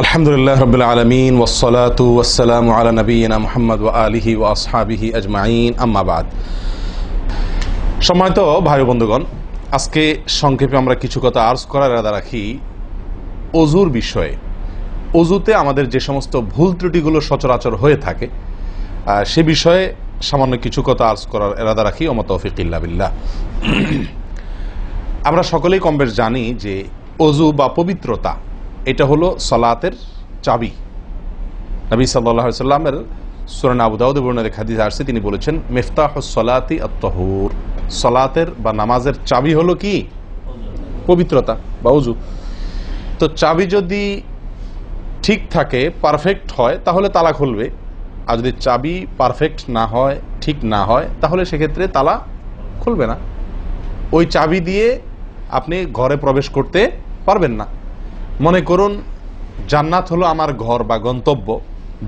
আলহামদুলিল্লাহ রাব্বিল আলামিন ওয়াসসালাতু ওয়াসসালামু আলা নবিয়িনা মুহাম্মদ ওয়া আলিহি ওয়া আসহাবিহি আজমাইন, আম্মা বাদ। সম্মানিত ভাই ও বন্ধুগণ, আজকে সংক্ষেপে আমরা কিছু কথা আর্জ করার ইরাদা রাখি ওযুর বিষয়ে। ওযুতে আমাদের যে সমস্ত ভুল ত্রুটিগুলো সচরাচর হয়ে থাকে সে বিষয়ে সামান্য কিছু কথা আর্জ করার ইরাদা রাখি। ওয়া মা তাওফীক ইল্লা বিল্লাহ। আমরা সকলেই কমবেশ জানি যে ওযু বা পবিত্রতা এটা হলো সালাতের চাবি। নবী সাল্লাল্লাহু আলাইহি ওয়াসাল্লামের সূরা আবু দাউদে বর্ণিত হাদিস আসছে, তিনি বলেছেন মিফতাহুস সালাতি আত-তাহুর, সালাতের বা নামাজের চাবি হলো কি? পবিত্রতা বা ওযু। তো চাবি যদি ঠিক থাকে, পারফেক্ট হয়, তাহলে তালা খুলবে। আর যদি চাবি পারফেক্ট না হয়, ঠিক না হয়, তাহলে সেক্ষেত্রে তালা খুলবে না। ওই চাবি দিয়ে আপনি ঘরে প্রবেশ করতে পারবেন না। মনে করুন জান্নাত হলো আমার ঘর বা গন্তব্য,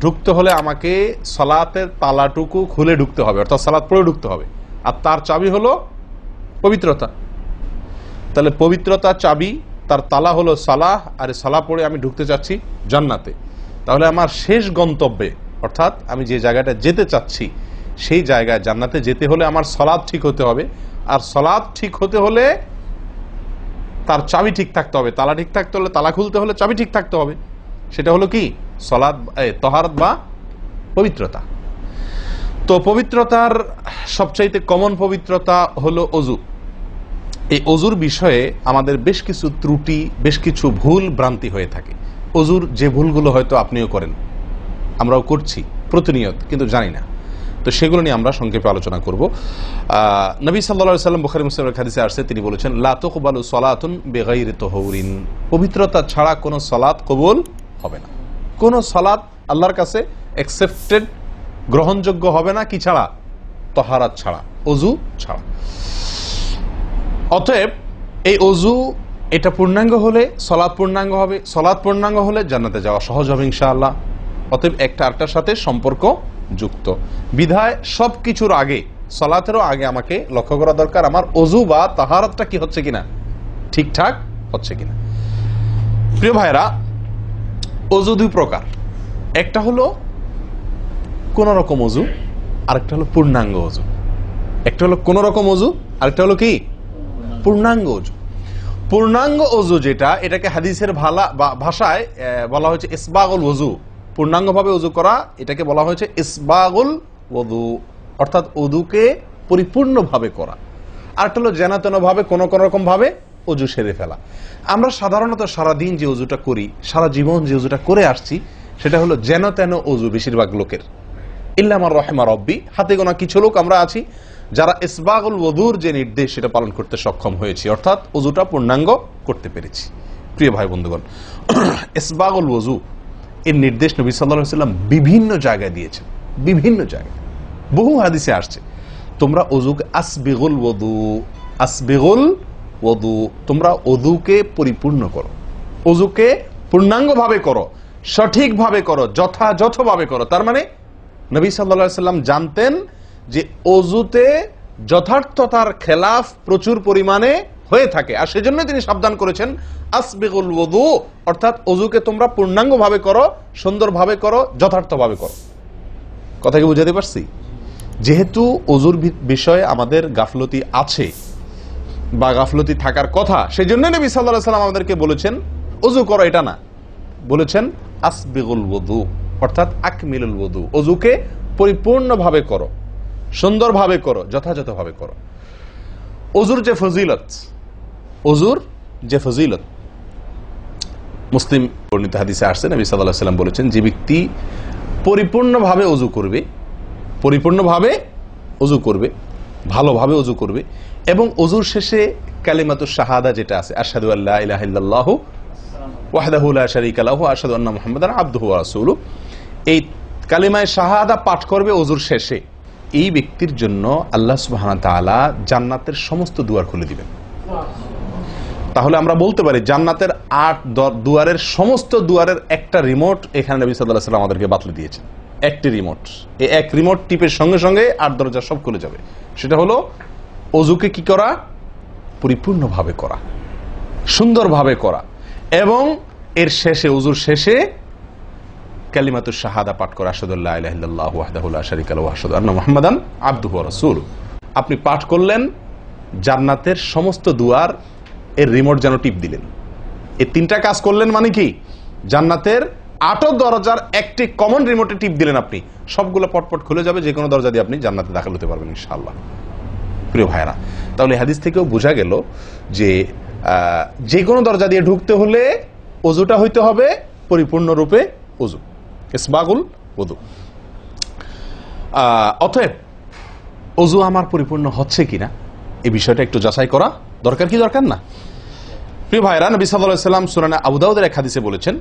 ঢুকতে হলে আমাকে সালাতের তালাটুকু খুলে ঢুকতে হবে, অর্থাৎ সালাত পড়ে ঢুকতে হবে, আর তার চাবি হলো পবিত্রতা। তাহলে পবিত্রতা চাবি, তার তালা হলো সালাহ, আর সালাহ পড়ে আমি ঢুকতে চাচ্ছি জান্নাতে। তাহলে আমার শেষ গন্তব্যে, অর্থাৎ আমি যে জায়গাটা যেতে চাচ্ছি সেই জায়গায় জান্নাতে যেতে হলে আমার সালাত ঠিক হতে হবে, আর সালাত ঠিক হতে হলে তার চাবি ঠিক থাকতে হবে। তালা ঠিক থাকতে হলে, তালা খুলতে হলে চাবি ঠিক থাকতে হবে। সেটা হলো কি? সালাত, তাহারাত বা পবিত্রতা। তো পবিত্রতার সবচাইতে কমন পবিত্রতা হলো ওযু। এই ওযুর বিষয়ে আমাদের বেশ কিছু ত্রুটি, বেশ কিছু ভুল ভ্রান্তি হয়ে থাকে। ওযুর যে ভুলগুলো হয়তো আপনিও করেন, আমরাও করছি প্রতিনিয়ত, কিন্তু জানি না। তো সেগুলো নিয়ে আমরা সংক্ষেপে আলোচনা করব। নবী সাল্লাল্লাহু আলাইহি ওয়াসাল্লাম বুখারী মুসলিমের হাদিসে আসছে, তিনি বলেছেন লা তুকবালু সালাতুন বিগাইরি তাহুরিন, পবিত্রতা ছাড়া কোনো সালাত কবুল হবে না। কোনো সালাত আল্লাহর কাছে অ্যাকসেপ্টেড, গ্রহণযোগ্য হবে না কি ছাড়া? তাহারাত ছাড়া, ওযু ছাড়া। অতএব এই ওযু এটা পূর্ণাঙ্গ হলে সালাত পূর্ণাঙ্গ হবে, সালাত পূর্ণাঙ্গ হলে জান্নাতে যাওয়া সহজ হবে ইনশাআল্লাহ। অতএব একটা আরেকটার সাথে সম্পর্ক যুক্ত বিধায় সবকিছুর আগে, সালাতেরও আগে আমাকে লক্ষ্য করা দরকার আমার ওযু বা তাহারাতটা কি হচ্ছে কিনা, ঠিকঠাক হচ্ছে কিনা। প্রিয় ভাইরা, ওযু দুই প্রকার। একটা হলো কোন রকম ওযু, আরেকটা হলো পূর্ণাঙ্গ ওযু। একটা হলো কোন রকম ওযু, আরেকটা হলো কি? পূর্ণাঙ্গ ওযু। পূর্ণাঙ্গ ওযু যেটা, এটাকে হাদিসের ভাষায় বলা হয়েছে ইসবাগুল ওযু। পূর্ণাঙ্গভাবে ওযু করা, এটাকে বলা হয়েছে ইসবাগুল ওযু, অর্থাৎ ওযুকে পরিপূর্ণভাবে করা। আর একটা হলো যেন ভাবে কোন রকম ভাবে ওযু সেরে ফেলা। আমরা সাধারণত সারাদিন যে ওযুটা করি, সারা জীবন যে ওযুটা করে আসছি, সেটা হলো যেন তেন ওযু বেশিরভাগ লোকের। ইল্লা মান রাহিমা রব্বি, হাতে গোনা কিছু লোক আমরা আছি যারা ইসবাগুল ওযুর যে নির্দেশ সেটা পালন করতে সক্ষম হয়েছি, অর্থাৎ ওযুটা পূর্ণাঙ্গ করতে পেরেছি। প্রিয় ভাই বন্ধুগণ, ইসবাগুল ওযু এর নির্দেশ নবী সাল্লাল্লাহু আলাইহি ওয়াসাল্লাম বিভিন্ন জায়গায় দিয়েছেন, বিভিন্ন জায়গায় বহু হাদিসে আসছে, তোমরা ওযুকে আসবিগুল ওযু, আসবিগুল ওযু, তোমরা ওযুকে পরিপূর্ণ করো, ওযুকে পূর্ণাঙ্গভাবে করো, সঠিকভাবে করো, যথাযথভাবে করো। তার মানে নবী সাল্লাল্লাহু আলাইহি ওয়াসাল্লাম জানতেন যে ওযুতে যথার্থতার খেলাফ প্রচুর পরিমাণে হয়ে থাকে, আর সেজন্য তিনি সাবধান করেছেন আসবিগুল ওযু, অর্থাৎ ওযুকে তোমরা পূর্ণাঙ্গভাবে করো, সুন্দরভাবে করো, যথার্থভাবে করো। কথা কি বুঝাতে পারছি? যেহেতু ওযুর বিষয়ে আমাদের গাফলতি আছে বা গাফলতি থাকার কথা, সেজন্য নবী সাল্লাল্লাহু আলাইহি ওয়াসাল্লাম আমাদেরকে বলেছেন ওযু করো, এটা না, বলেছেন আসবিগুল ওযু, অর্থাৎ আকমিলুল ওযু, ওযুকে পরিপূর্ণভাবে করো, সুন্দরভাবে করো, যথাযথভাবে করো। ওযুর যে ফজিলত, ওযুর যে ফজিলত মুসলিম বর্ণিত হাদিসে আসছে, নবী সাল্লাল্লাহু আলাইহি ওয়াসাল্লাম বলেছেন যে ব্যক্তি পরিপূর্ণভাবে ওযু করবে, পরিপূর্ণভাবে ওযু করবে, ভালোভাবে ওযু করবে, এবং ওযুর শেষে কালিমাতুশ শাহাদা যেটা আছে, আশহাদু আল্লা ইলাহা ইল্লাল্লাহু ওয়াহদাহু লা শারীকা লাহু ওয়া আশহাদু আন্না মুহাম্মাদান আবদুহু ওয়া রাসূলুহু, এই কালিমায়ে শাহাদা পাঠ করবে ওযুর শেষে, এই ব্যক্তির জন্য আল্লাহ সুবহানাহু ওয়া তাআলা জান্নাতের সমস্ত দুয়ার খুলে দিবেন। তাহলে আমরা বলতে পারি জান্নাতের 8 দুয়ারের সমস্ত দুয়ারের একটা রিমোট এখানে নবী সাল্লাল্লাহু আলাইহি ওয়াসাল্লাম আমাদেরকে বাতলে দিয়েছেন। একটি রিমোট, এই এক রিমোট টিপের সঙ্গে সঙ্গে 8 দরজা সব খুলে যাবে। সেটা হলো ওযুকে কি করা? পরিপূর্ণভাবে করা, সুন্দরভাবে করা, এবং এর শেষে, উজুর শেষে কালিমাতুশ শাহাদা পাঠ করা, আশহাদু আল্লা ইলাহা ইল্লাল্লাহু ওয়াহদাহু লা শারীকা লাহু ওয়া আশহাদু আন্না মুহাম্মাদান আবদুহু ওয়া রাসূলুহু। আপনি পাঠ করলেন, জান্নাতের সমস্ত দুয়ার এর রিমোট যেন টিপ দিলেন। এই তিনটা কাজ করলেন মানে কি? জান্নাতের 8 দরজার একটি কমন রিমোটে টিপ দিলেন আপনি, সবগুলো পটপট খুলে যাবে, যে কোনো দরজা দিয়ে আপনি জান্নাতে দাখিল হতে পারবেন ইনশাআল্লাহ। প্রিয় ভাইরা, তাহলে হাদিস থেকেও বোঝা গেল যে যে কোনো দরজা দিয়ে ঢুকতে হলে ওযুটা হইতে হবে পরিপূর্ণরূপে ওযু, ইসবাগুল ওযু। অতএব ওযু আমার পরিপূর্ণ হচ্ছে কিনা এই বিষয়টা একটু যাচাই করা দরকার, কি দরকার না? প্রিয় ভাইরা, নবী সাল্লাল্লাহু আলাইহি ওয়াসাল্লাম সূরা আবু দাউদের এক হাদিসে বলেছেন,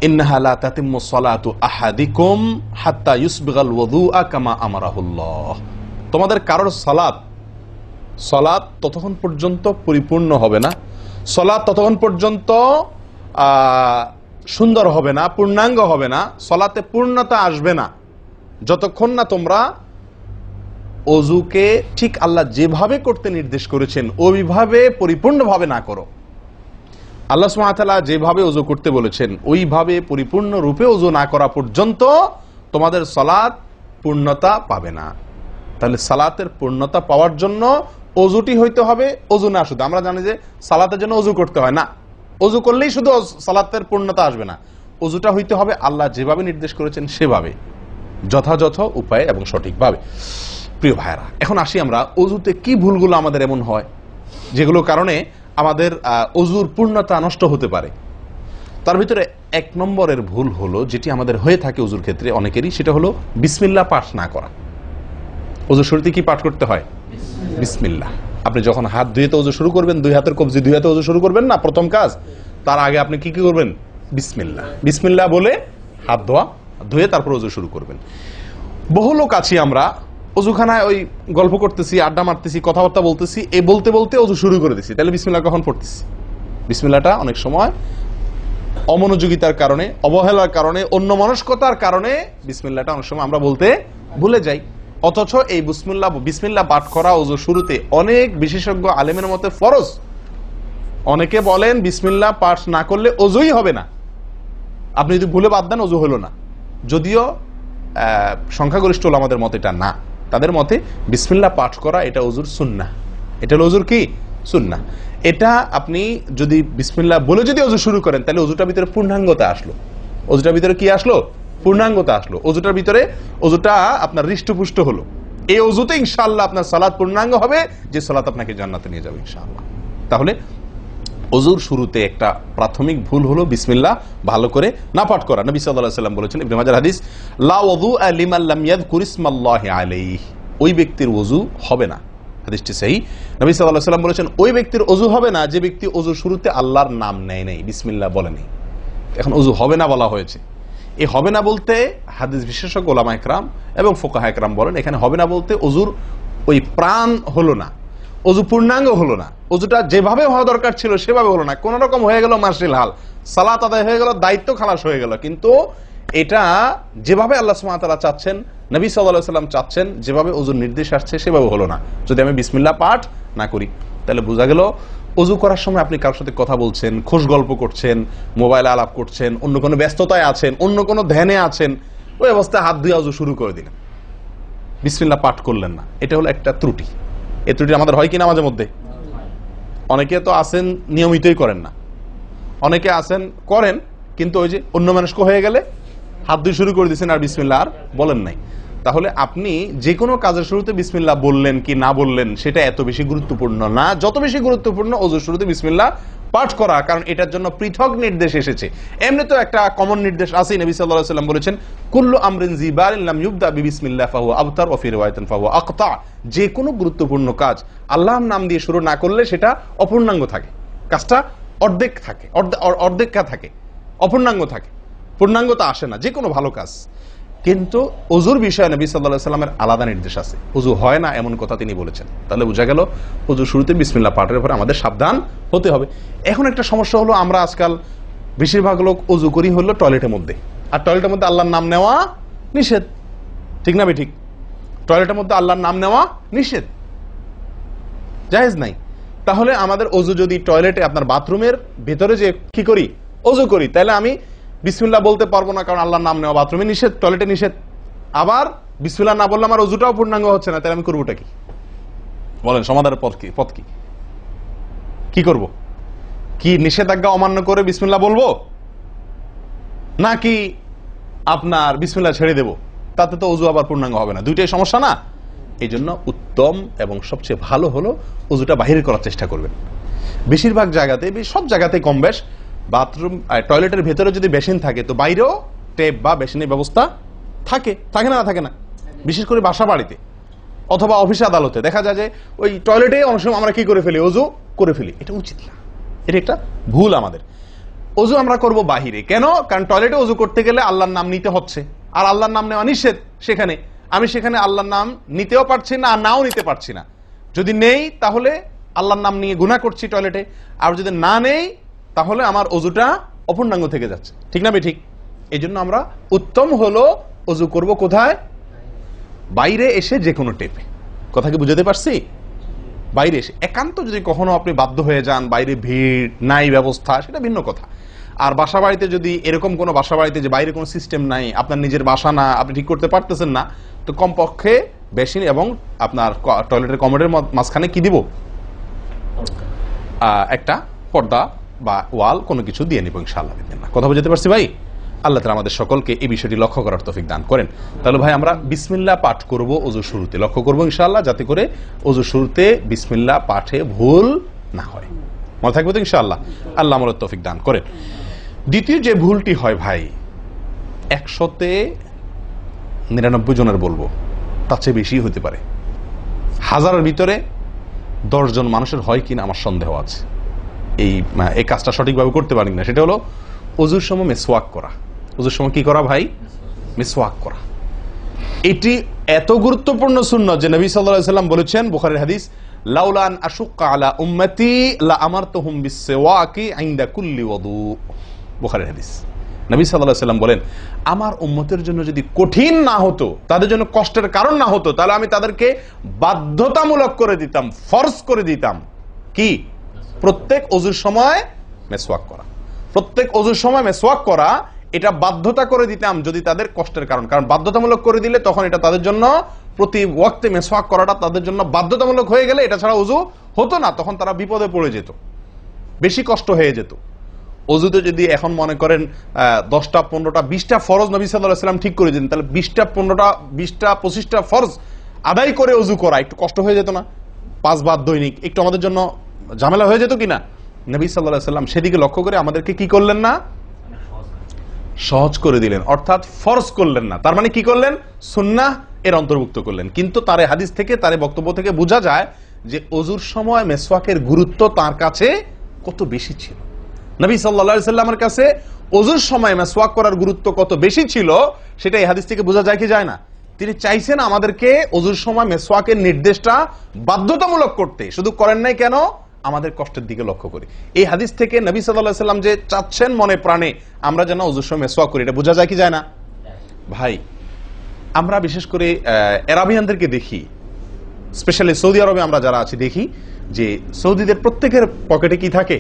ইন্নাহা লা তাতিম্মু সলাতু আহাদিকুম হাত্তা ইউসবিগাল ওযুআ কামা আমারাহুল্লাহ। তোমাদের কারোর সালাত ততক্ষণ পর্যন্ত পরিপূর্ণ হবে না, সালাত ততক্ষণ পর্যন্ত সুন্দর হবে না, পূর্ণাঙ্গ হবে না, সালাতে পূর্ণতা আসবে না, যতক্ষণ না তোমরা ওযুকে ঠিক আল্লাহ যেভাবে করতে নির্দেশ করেছেন ওইভাবে পরিপূর্ণভাবে না করো। আল্লাহ সুবহানাহু ওয়া তাআলা যেভাবে ওযু করতে বলেছেন ওইভাবে পরিপূর্ণ রূপে ওযু না করা পর্যন্ত তোমাদের সালাত পূর্ণতা পাবে না। তাহলে সালাতের পূর্ণতা পাওয়ার জন্য ওযুটি হইতে হবে, ওযু না শুধু। আমরা জানি যে সালাতের জন্য ওযু করতে হয় না, ওযু করলেই শুধু সালাতের পূর্ণতা আসবে না, ওযুটা হইতে হবে আল্লাহ যেভাবে নির্দেশ করেছেন সেভাবে, যথাযথ উপায়ে এবং সঠিকভাবে। প্রিয় ভাইরা, এখন আসি আমরা ওযুতে কি ভুলগুলো আমাদের এমন হয় যেগুলো কারণে আমাদের ওযুর পূর্ণতা নষ্ট হতে পারে। তার ভিতরে 1 নম্বরের ভুল হলো, যেটি আমাদের হয়ে থাকে ওযুর ক্ষেত্রে অনেকেরই, সেটা হলো বিসমিল্লাহ পাঠ না করা। ওযুর শুরুতে কি পাঠ করতে হয়? বিসমিল্লাহ। আপনি যখন হাত ধুয়ে তো ওযু শুরু করবেন, 2 হাতের কবজি 2 হাতে ওযু শুরু করবেন না, প্রথম কাজ। তার আগে আপনি কি করবেন? বিসমিল্লাহ। বিসমিল্লাহ বলে হাত ধুয়ে তারপর ওযু শুরু করবেন। বহু লোক আছি আমরা ওযুখানায় ওই গল্প করতেছি, আড্ডা মারতেছি, কথাবার্তা বলতেছি, এই বলতে বলতে ওযু শুরু করে দিছি। তাহলে বিসমিল্লাহ কখন পড়তেছি? বিসমিল্লাহটা অনেক সময় অমনোযোগিতার কারণে, অবহেলার কারণে, অন্যমনস্কতার কারণে বিসমিল্লাহটা অনেক সময় আমরা বলতে ভুলে যাই। অথচ এই বিসমিল্লাহ পাঠ করা ওযু শুরুতে অনেক বিশেষজ্ঞ আলেমের মতে ফরজ। অনেকে বলেন বিসমিল্লাহ পাঠ না করলে ওযুই হবে না, আপনি যদি ভুলে বাদ দেন ওযু হলো না। যদিও সংখ্যাগরিষ্ঠ ওলামাদের মতে এটা না, তাদের মতে বিসমিল্লাহ পাঠ করা এটা ওযুর সুন্নাহ। এটা হলো ওযুর কি? সুন্নাহ। এটা আপনি যদি বিসমিল্লাহ বলে যদি ওযু শুরু করেন তাহলে ওযুটার ভিতরে পূর্ণাঙ্গতা আসলো। ওযুটার ভিতরে কি আসলো? পূর্ণাঙ্গতা আসলো। ওযুটার ভিতরে ওযুটা আপনার হৃষ্টপুষ্ট হলো। এই ওযুতে ইনশাআল্লাহ আপনার সালাত পূর্ণাঙ্গ হবে, যে সালাত আপনাকে জান্নাতে নিয়ে যাবে ইনশাআল্লাহ। তাহলে ওযুর শুরুতে একটা প্রাথমিক ভুল হলো বিসমিল্লাহ ভালো করে না পাঠ করা। নবী সাল্লাল্লাহু আলাইহি ওয়াসাল্লাম বলেছেন, ইবনে মাজাহ হাদিস, লা ওযুআ লিমান লাম ইয়াযকুর ইসমাল্লাহি আলাইহি। ওই ব্যক্তির ওযু হবে না, হাদিসটি সহিহ। নবী সাল্লাল্লাহু আলাইহি ওয়াসাল্লাম বলেছেন, ওই ব্যক্তির ওযু হবে না যে ব্যক্তি ওযুর শুরুতে আল্লাহর নাম নেয় নাই, বিসমিল্লাহ বলে নাই। এখন ওযু হবে না বলা হয়েছে। এই হবে না বলতে হাদিস বিশেষজ্ঞ ওলামা ইকরাম এবং ফুকাহা ইকরাম বলেন, এখানে হবে না বলতে ওযুর ওই প্রাণ হলো না, ওযু পূর্ণাঙ্গ হলো না, ওযুটা যেভাবে হওয়া দরকার ছিল সেভাবে হলো না। কোন রকম হয়ে গেল মার্শাল হাল, সালাত আদায় হয়ে গেল, দায়িত্ব খালাস হয়ে গেল, কিন্তু এটা যেভাবে আল্লাহ সুবহানাহু ওয়া তাআলা চাচ্ছেন, নবী সাল্লাল্লাহু আলাইহি ওয়াসাল্লাম চাচ্ছেন, যেভাবে ওযুর নির্দেশ আসছে সেভাবে হলো না। যদি আমি বিসমিল্লাহ পাঠ না করি, তাহলে বোঝা গেল ওযু করার সময় আপনি কারোর সাথে কথা বলছেন, খোশ গল্প করছেন, মোবাইলে আলাপ করছেন, অন্য কোনো ব্যস্ততায় আছেন, অন্য কোনো ধ্যানে আছেন, ওই অবস্থায় হাত ধুয়ে ওযু শুরু করে দিলেন, বিসমিল্লাহ পাঠ করলেন না। এটা হলো একটা ত্রুটি। এই ত্রুটি আমাদের হয় কিনা মাঝে মধ্যে? অনেকে তো আছেন নিয়মিতই করেন না, অনেকে আছেন করেন কিন্তু ওই যে অন্য মানুষকে হয়ে গেলে হাত ধুয়ে শুরু করে দিয়েছেন আর বিসমিল্লাহ আর বলেন নাই। তাহলে আপনি যে কোনো কাজের শুরুতে বিসমিল্লাহ বললেন কি না বললেন সেটা এত বেশি গুরুত্বপূর্ণ না, যত বেশি গুরুত্বপূর্ণ ওযুর শুরুতে বিসমিল্লাহ পাঠ করা, কারণ এটার জন্য পৃথক নির্দেশ এসেছে। এমনি তো একটা কমন নির্দেশ আছে, নবী সাল্লাল্লাহু আলাইহি ওয়াসাল্লাম বলেছেন, কুল্লু আমরিন জিবারিন লাম ইউবদা বিবিসমিল্লাহ ফাহুয়া আবতার ওয়া ফি রিওয়ায়াতিন ফাহুয়া আকতা। যে কোনো গুরুত্বপূর্ণ কাজ আল্লাহর নাম দিয়ে শুরু না করলে সেটা অপূর্ণাঙ্গ থাকে, কাজটা অর্ধেক থাকে, অর্ধেকা থাকে, অপূর্ণাঙ্গ থাকে, পূর্ণাঙ্গতা আসে না যে কোনো ভালো কাজ। কিন্তু ওযুর বিষয়ে নবী সাল্লাল্লাহু আলাইহি ওয়াসাল্লামের আলাদা নির্দেশ আছে, ওযু হয় না এমন কথা তিনি বলেছেন। তাহলে বোঝা গেল ওযুর শুরুতে বিসমিল্লাহ পাঠের পরে আমাদের সাবধান হতে হবে। এখন একটা সমস্যা হলো, আমরা আজকাল বেশিরভাগ লোক ওযু করি হলো টয়লেটের মধ্যে, আর টয়লেটের মধ্যে আল্লাহর নাম নেওয়া নিষেধ, ঠিক না ঠিক? টয়লেটের মধ্যে আল্লাহর নাম নেওয়া নিষেধ, জায়েজ নাই। তাহলে আমাদের ওযু যদি টয়লেটে আপনার বাথরুমের ভেতরে যে কি করি অজু করি, তাহলে আমি বিসমিল্লাহ বলতে পারবো না, কারণ আল্লাহর নাম নেওয়া বাথরুমে নিষেধ, টয়লেটে নিষেধ। আবার বিসমিল্লাহ না বললে আমার অজুটাও পূর্ণাঙ্গ হচ্ছে না, তাহলে আমি করবোটা কি? বলেন সমাধানের পথ কি? কি করব? কি নিষেধাজ্ঞা অমান্য করে বিসমিল্লাহ বলবো, নাকি আপনার বিসমিল্লাহ ছেড়ে দেব? তাতে তো অজু আবার পূর্ণাঙ্গ হবে না, দুইটাই সমস্যা না? এই জন্য উত্তম এবং সবচেয়ে ভালো হলো অজুটা বাহিরে করার চেষ্টা করবেন। বেশিরভাগ জায়গাতে, সব জায়গাতে কম বেশ, বাথরুম টয়লেটের ভেতরে যদি বেসিন থাকে তো বাইরেও টেপ বা বেসিনের ব্যবস্থা থাকে না থাকে না? বিশেষ করে বাসা বাড়িতে অথবা অফিস আদালতে দেখা যায় যে ওই টয়লেটে অনেক সময় আমরা কি করে ফেলি, অজু করে ফেলি। এটা উচিত না, এটা একটা ভুল আমাদের। অজু আমরা করব বাহিরে। কেন? কারণ টয়লেটে অজু করতে গেলে আল্লাহর নাম নিতে হচ্ছে, আর আল্লাহর নাম নেওয়া নিষেধ। আমি সেখানে আল্লাহর নাম নিতেও পারছি না আর নাও নিতে পারছি না। যদি নেই তাহলে আল্লাহর নাম নিয়ে গুনাহ করছি টয়লেটে, আর যদি না নেই তাহলে আমার অজুটা অপূর্ণাঙ্গ থেকে যাচ্ছে। ঠিক না ঠিক? এই জন্য আমরা উত্তম হলো অজু করব কোথায়? বাইরে এসে যে কোনো টেপে। কথা কি বুঝাতে পারছি? বাইরে এসে, একান্ত যদি কখনো আপনি বাধ্য হয়ে যান, বাইরে ভিড় নাই, ব্যবস্থা, সেটা ভিন্ন কথা। আর বাসা বাড়িতে যদি এরকম কোনো বাসা বাড়িতে যে বাইরে কোনো সিস্টেম নাই, আপনার নিজের বাসা না, আপনি ঠিক করতে পারতেছেন না, তো কমপক্ষে বেসিন এবং আপনার টয়লেটের কমোডের মাঝখানে কি দিব? একটা পর্দা বা ওয়াল কোনো কিছু দিয়ে নিব ইনশাআল্লাহ। কথা বুঝতে পারছি ভাই? আল্লাহ তাআলা আমাদের সকলকে এই বিষয়টি লক্ষ্য করার তৌফিক দান করেন। তাহলে ভাই আমরা বিসমিল্লাহ পাঠ করব অজু শুরুতে, লক্ষ্য করব ইনশাআল্লাহ যাতে করে অজু শুরুতে বিসমিল্লাহ পাঠে ভুল না হয়। মনে থাকবে তো ইনশাআল্লাহ? আল্লাহ আমাদের তৌফিক দান করেন। দ্বিতীয় যে ভুলটি হয় ভাই, 199 জনের বলবো, তার চেয়ে বেশি হতে পারে, হাজারের ভিতরে 10 জন মানুষের হয় কিনা আমার সন্দেহ আছে এই কাজটা সঠিকভাবে করতে পারেন না। সেটা হলো অজুর সময় মিসওয়াক করা। অজুর সময় কি করা ভাই? মিসওয়াক করা। এটি এত গুরুত্বপূর্ণ সুন্নাত যে নবী সাল্লাল্লাহু আলাইহি ওয়াসাল্লাম বলেছেন, বুখারীর হাদিস, লাউলা আন আশুক্কা আলা উম্মতি লা আমারতুহুম বিসওয়াকি ইনদা কুল্লি ওযু। বুখারীর হাদিস। নবী সাল্লাল্লাহু আলাইহি ওয়াসাল্লাম বলেন, আমার উম্মতের জন্য যদি কঠিন না হতো, তাদের জন্য কষ্টের কারণ না হতো, তাহলে আমি তাদেরকে বাধ্যতামূলক করে দিতাম, ফরজ করে দিতাম কি? প্রত্যেক অজুর সময় মিসওয়াক করা। প্রত্যেক অজুর সময় মিসওয়াক করা, এটা বাধ্যতা করে দিতাম যদি তাদের কষ্টের কারণ বাধ্যতামূলক করে দিলে তখন এটা তাদের জন্য, প্রতি ওয়াক্তে মিসওয়াক করাটা তাদের জন্য বাধ্যতামূলক হয়ে গেলে এটা ছাড়া অজু হতো না, তখন তারা বিপদে পড়ে যেত, বেশি কষ্ট হয়ে যেত। অজুতে যদি এখন মনে করেন 10টা 15টা 20টা ফরজ নবী সাল্লাল্লাহু আলাইহি ওয়াসাল্লাম ঠিক করে দিন, তাহলে 20টা 15টা 20টা 25টা ফরজ আদায় করে অজু করা একটু কষ্ট হয়ে যেত না? 5 বার দৈনিক একটু আমাদের জন্য ঝামেলা হয়ে যেত কিনা? নবী সাল্লাল্লাহু আলাইহি ওয়াসাল্লাম সেদিকে লক্ষ্য করে আমাদেরকে কি করলেন না? সহজ করে দিলেন, অর্থাৎ ফরজ করলেন না। তার মানে কি করলেন? সুন্নাহ এর অন্তর্ভুক্ত করলেন। কিন্তু তার হাদিস থেকে, তার বক্তব্য থেকে বোঝা যায় যে অজুর সময় মিসওয়াকের গুরুত্ব তার কাছে কত বেশি ছিল। নবী সাল্লাল্লাহু আলাইহি ওয়াসাল্লামের কাছে অজুর সময় মিসওয়াক করার গুরুত্ব কত বেশি ছিল সেটা এই হাদিস থেকে বোঝা যায় কি যায় না? তিনি চাইছেন আমাদেরকে অজুর সময় মিসওয়াকের নির্দেশটা বাধ্যতামূলক করতে, শুধু করেন নাই কেন? আমাদের কষ্টের দিকে লক্ষ্য করি। এই হাদিস থেকে নবী সাল্লাল্লাহু আলাইহি ওয়াসাল্লাম যে চাচ্ছেন মনে প্রাণে আমরা যেন অজুর সময় মিসওয়াক করি, এটা বোঝা যায় কি যায় না? ভাই আমরা বিশেষ করে আরবিয়ানদেরকে দেখি, স্পেশালি সৌদি আরবে আমরা যারা আছি দেখি যে সৌদিদের প্রত্যেকের পকেটে কি থাকে?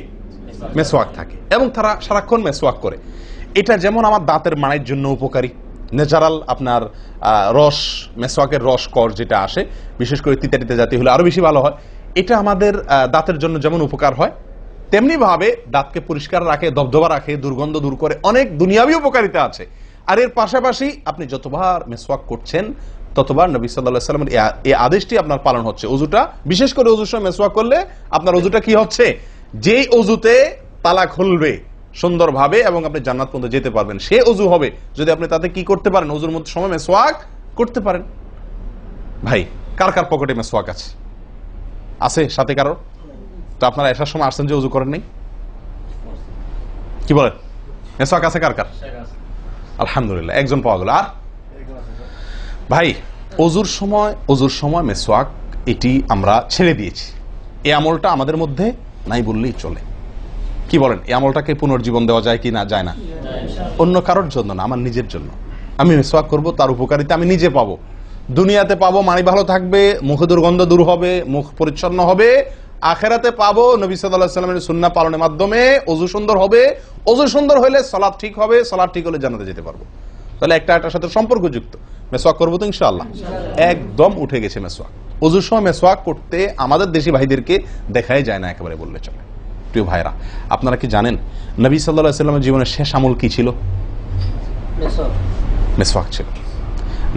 মিসওয়াক থাকে, এবং তারা সারাক্ষণ মিসওয়াক করে। এটা যেমন আমার দাঁতের মাড়ির জন্য উপকারী, ন্যাচারাল আপনার রস, মিসওয়াকের রস কর যেটা আসে, বিশেষ করে তিতা জাতীয় হলে আরো বেশি ভালো হয়। এটা আমাদের দাঁতের জন্য যেমন উপকার হয়, তেমনি ভাবে দাঁতকে পরিষ্কার রাখে, দবদবা রাখে, দুর্গন্ধ দূর করে, অনেক দুনিয়াবি উপকারিতা আছে। আর এর পাশাপাশি আপনি যতবার মিসওয়াক করছেন ততবার নবী সাল্লাল্লাহু আলাইহি ওয়াসাল্লামের এই আদেশটি আপনার পালন হচ্ছে। অজুটা, বিশেষ করে অজুর সময় মিসওয়াক করলে আপনার অজুটা কি হচ্ছে? যেই অজুতে তালা খুলবে সুন্দরভাবে এবং আপনি জান্নাত পর্যন্ত যেতে পারবেন, সে অজু হবে যদি আপনি তাতে কি করতে পারেন? অজুর মধ্যে সময় মিসওয়াক করতে পারেন। ভাই কার কার পকেটে মিসওয়াক আছে? আছে সাথে কারো? তো আপনারা এসার সময় আসছেন যে অজু করেন নাই? কি বলেন? মিসওয়াক আছে কার কার? আলহামদুলিল্লাহ, একজন পাওয়া গেল। আর ভাই অজুর সময় মিসওয়াক এটি আমরা ছেড়ে দিয়েছি, এই আমলটা আমাদের মধ্যে নাই বললেই চলে। কি বলেন? এই আমলটাকে পুনর্জীবন দেওয়া যায় কি না? যায় না? অন্য কারোর জন্য না, আমার নিজের জন্য। আমি মিসওয়াক করব, তার উপকারিতা আমি নিজে পাবো, দুনিয়াতে পাবো, মানি ভালো থাকবে, মুখে দুর্গন্ধ দূর হবে, মুখ পরিচ্ছন্ন হবে, আখেরাতে পাবো নবী সাল্লাল্লাহু আলাইহি ওয়াসাল্লামের সুন্নাহ পালনের মাধ্যমে। ওযু সুন্দর হবে, ওযু সুন্দর হলে সালাত ঠিক হবে, সালাত ঠিক হলে জান্নাতে যেতে পারবো। তাহলে একটা একটার সাথে সম্পর্কযুক্ত। মেসওয়াক করবো তো ইনশাআল্লাহ? একদম উঠে গেছে মেসওয়াক। ওযুর সময় মেসওয়াক করতে আমাদের দেশি ভাইদেরকে দেখাই যায় না একেবারে বললে চলে। প্রিয় ভাইরা, আপনারা কি জানেন নবী সাল্লাল্লাহু আলাইহি ওয়াসাল্লামের জীবনের শেষ আমল কি ছিল? মেসওয়াক ছিল।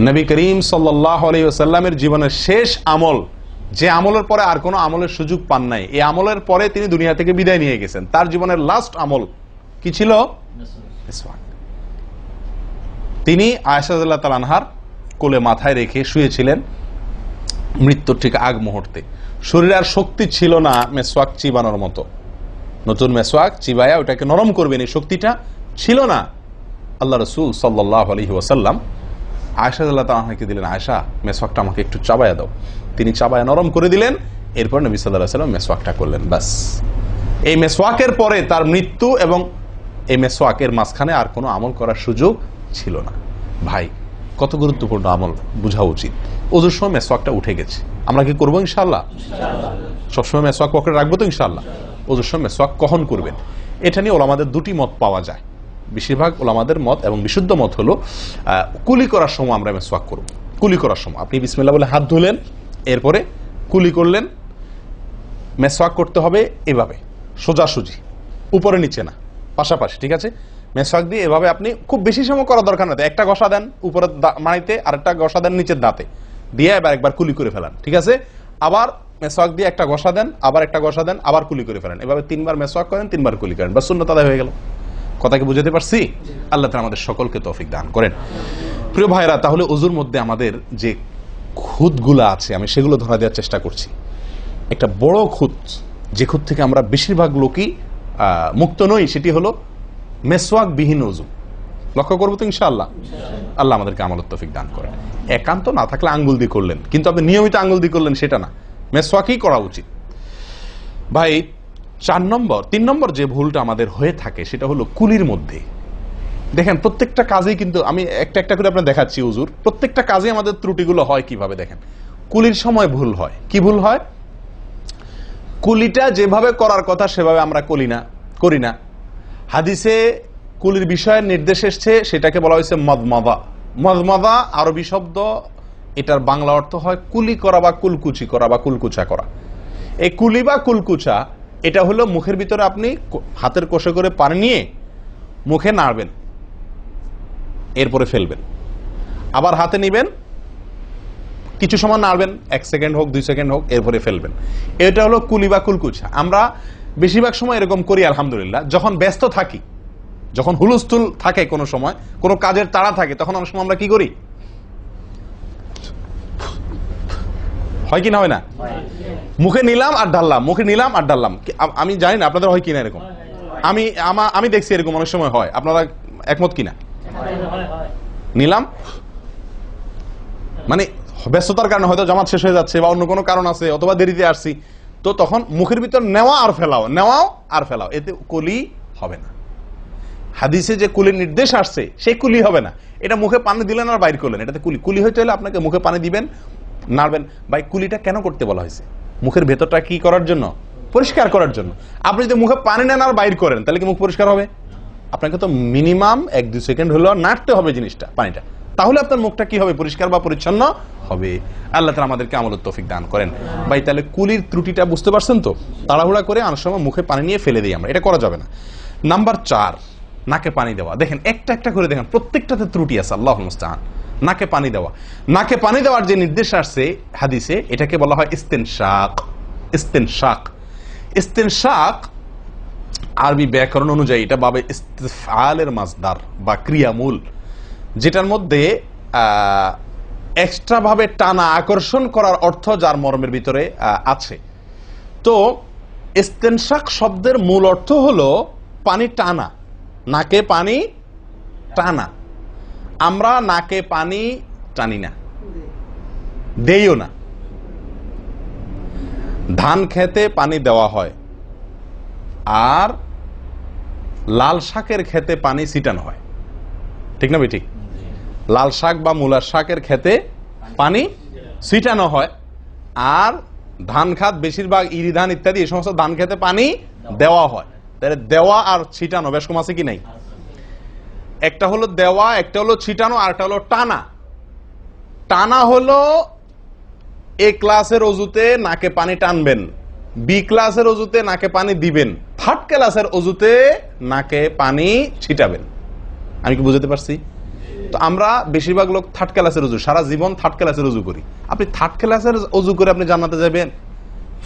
নবী করিম সাল্লাল্লাহু আলাইহি ওয়াসাল্লামের জীবনের শেষ আমল, যে আমলের পরে আর কোনো আমলের সুযোগ পান নাই, এই আমলের পরে তিনি দুনিয়া থেকে বিদায় নিয়ে গেছেন। তার জীবনের লাস্ট আমল কি ছিল? মেসওয়াক। তিনি আয়েশা রাদিয়াল্লাহু তাআলা আনহার কোলে মাথায় রেখে শুয়েছিলেন মৃত্যুর ঠিক আগ মুহূর্তে। শরীরে আর শক্তি ছিল না মেসওয়াক চিবানোর মতো। নতুন মেসওয়াক চিবায়া ওটাকে নরম করবেন, এই শক্তিটা ছিল না। আল্লাহ রাসূল সাল্লাল্লাহু আলাইহি ওয়াসাল্লাম আয়েশা রাদিয়াল্লাহু তাআলা আনহাকে দিলেন, আয়েশা মেসওয়াকটা আমাকে একটু চাবায়া দাও। তিনি চাবায়া নরম করে দিলেন। এরপর নবী সাল্লাল্লাহু আলাইহি ওয়াসাল্লাম মেসওয়াকটা করলেন। বাস, এই মেসওয়াকের পরে তার মৃত্যু এবং এই মেসওয়াকের মাঝখানে আর কোনো আমল করার সুযোগ ছিল না। ভাই, কত গুরুত্বপূর্ণ আমল বোঝা উচিত। ওযুর সময় মেসওয়াকটা উঠে গেছে, আমরা কি করবো ইনশাআল্লাহ? সবসময় মেসওয়াক পকেটে রাখবো তো ইনশাআল্লাহ? ওযুর সময় মেসওয়াক কখন করবেন, এটা নিয়ে ওলামাদের দুটি মত পাওয়া যায়। বেশিরভাগ ওলামাদের মত এবং বিশুদ্ধ মত হলো কুলি করার সময় আমরা মেসওয়াক করব। কুলি করার সময় আপনি বিসমিল্লাহ বলে হাত ধুলেন, এরপরে কুলি করলেন। মেসওয়াক করতে হবে এভাবে, সোজাসুজি, উপরে নিচে না, পাশাপাশি, ঠিক আছে? মেসওয়াক দিয়ে এভাবে আপনি খুব বেশি সময় করার দরকার না, একটা ঘষা দেন উপরের মাড়িতে, আরেকটা ঘষা দেন নিচের দাঁতে, দিয়ে এবার একবার কুলি করে ফেলান, ঠিক আছে? আবার মেসওয়াক দিয়ে একটা ঘষা দেন, আবার একটা ঘষা দেন, আবার কুলি করে ফেলেন। এভাবে 3 বার মেসওয়াক করেন, 3 বার কুলি করেন, বাস সুন্নাত আদায় হয়ে গেল। কথা কি বুঝাতে পারছি? আল্লাহ তাআলা আমাদের সকলকে তৌফিক দান করেন। প্রিয় ভাইরা, তাহলে ওযুর মধ্যে আমাদের যে খুঁতগুলো আছে আমি সেগুলো ধরা দেওয়ার চেষ্টা করছি। একটা বড় খুঁত, যে খুঁত থেকে আমরা বেশিরভাগ লোকই মুক্ত নই, সেটি হলো মেসওয়াক বিহীন ওযু। লক্ষ্য করবো তো ইনশাআল্লাহ? আল্লাহ আমাদেরকে আমলের তৌফিক দান করেন। একান্ত না থাকলে আঙ্গুল দিয়ে করলেন, কিন্তু আপনি নিয়মিত আঙ্গুল দিয়ে করলেন সেটা না, মেসওয়াকই করা উচিত। ভাই, 3 নম্বর যে ভুলটা আমাদের হয়ে থাকে সেটা হলো কুলির মধ্যে। দেখেন, প্রত্যেকটা কাজেই কিন্তু আমি একটা একটা করে আপনার দেখাচ্ছি ওযুর প্রত্যেকটা কাজে আমাদের ত্রুটিগুলো হয় কিভাবে। দেখেন, কুলির সময় ভুল হয়। কি ভুল হয়? কুলিটা যেভাবে করার কথা সেভাবে আমরা করি না। হাদিসে কুলির বিষয়ে নির্দেশ এসেছে, সেটাকে বলা হয়েছে মদমাদা। মদমাদা আরবি শব্দ, এটার বাংলা অর্থ হয় কুলি করা বা কুলকুচি করা বা কুলকুচা করা। এই কুলি বা কুলকুচা এটা হলো মুখের ভিতরে আপনি হাতের কষে করে পানি নিয়ে মুখে নাড়বেন, এরপরে ফেলবেন, আবার হাতে নিবেন, কিছু সময় নাড়বেন, 1 সেকেন্ড হোক 2 সেকেন্ড হোক, এরপরে ফেলবেন। এটা হলো কুলি বা কুলকুচা। আমরা বেশিরভাগ সময় এরকম করি আলহামদুলিল্লাহ। যখন ব্যস্ত থাকি, যখন হুলস্থুল থাকে, কোনো সময় কোনো কাজের তাড়া থাকে, তখন অনেক সময় আমরা কি করি? হয় কি না হয় না? মুখে নিলাম আর ঢাললাম, মুখে নিলাম আর ঢাললাম। আমি জানি না আপনাদের হয় কিনা এরকম। আমি দেখছি এরকম অনেক সময় হয়। আপনারা একমত কিনা? নিলাম মানে ব্যস্ততার কারণে, হয়তো জামাত শেষ হয়ে যাচ্ছে বা অন্য কোনো কারণ আছে, অথবা দেরিতে আসছি, তো তখন মুখের ভিতর নেওয়া আর ফেলাও, নেওয়াও আর ফেলাও, এতে কুলি হবে না। হাদিসে যে কুলির নির্দেশ আসছে সেই কুলি হবে না। এটা মুখে পানি দিলেন আর বাইর করলেন, এটাতে কুলি হইতে হলে আপনাকে মুখে পানি দিবেন, নাড়বেন। ভাই, কুলিটা কেন করতে বলা হয়েছে? মুখের ভেতরটা কি করার জন্য? পরিষ্কার করার জন্য। আপনি যদি মুখে পানি নেন আর বাইর করেন, তাহলে কি মুখ পরিষ্কার হবে? আপনাকে তো মিনিমাম 1-2 সেকেন্ড হলেও নাড়তে হবে জিনিসটা, পানিটা, তাহলে আপনার মুখটা কি হবে? পরিষ্কার বা পরিচ্ছন্ন হবে। আল্লাহ তাআলা আমাদেরকে আমলের তৌফিক দান করেন। ভাই, তাহলে কুলির ত্রুটিটা বুঝতে পারছেন তো? তাড়াহুড়া করে অনেক সময় মুখে পানি নিয়ে ফেলে দিই আমরা, এটা করা যাবে না। নাম্বার 4, নাকে পানি দেওয়া। দেখেন, একটা একটা করে দেখেন, প্রত্যেকটাতে ত্রুটি আছে। আল্লাহুল মুস্তাআন। নাকে পানি দেওয়া, নাকে পানি দেওয়ার যে নির্দেশ আসছে হাদিসে, এটাকে বলা হয় ইস্তেনশাক। ইস্তেনশাক, ইস্তেনশাক আরবি ব্যাকরণ অনুযায়ী এটা বাবে ইস্তিফআলের মাসদার বা ক্রিয়ামূল, যেটার মধ্যে এক্সট্রা ভাবে টানা, আকর্ষণ করার অর্থ যার মর্মের ভিতরে আছে। তো ইস্তেনশাক শব্দের মূল অর্থ হলো পানি টানা, নাকে পানি টানা। আমরা নাকে পানি টানি না, দেইও না। ধান খেতে পানি দেওয়া হয়, আর লাল শাকের খেতে পানি ছিটানো হয়, ঠিক না ভাই? ঠিক। লাল শাক বা মূলার শাকের খেতে পানি ছিটানো হয়, আর ধান খাত বেশিরভাগ ইরি ধান ইত্যাদি এই সমস্ত ধান খেতে পানি দেওয়া হয়। তাহলে দেওয়া আর ছিটানো বেশ কম আছে কি নাই? একটা হলো দেওয়া, একটা হলো ছিটানো, আর একটা হলো টানা। টানা হলো এ ক্লাসের অজুতে নাকে পানি টানবেন, বি ক্লাসের অজুতে নাকে পানি দিবেন, থার্ড ক্লাসের অজুতে নাকে পানি ছিটাবেন। আমি কি বুঝতে পারছি? তো আমরা বেশিরভাগ লোক থার্ড ক্লাসের অজু, সারা জীবন থার্ড ক্লাসের অজু করি। আপনি থার্ড ক্লাসের অজু করে আপনি জান্নাতে যাবেন?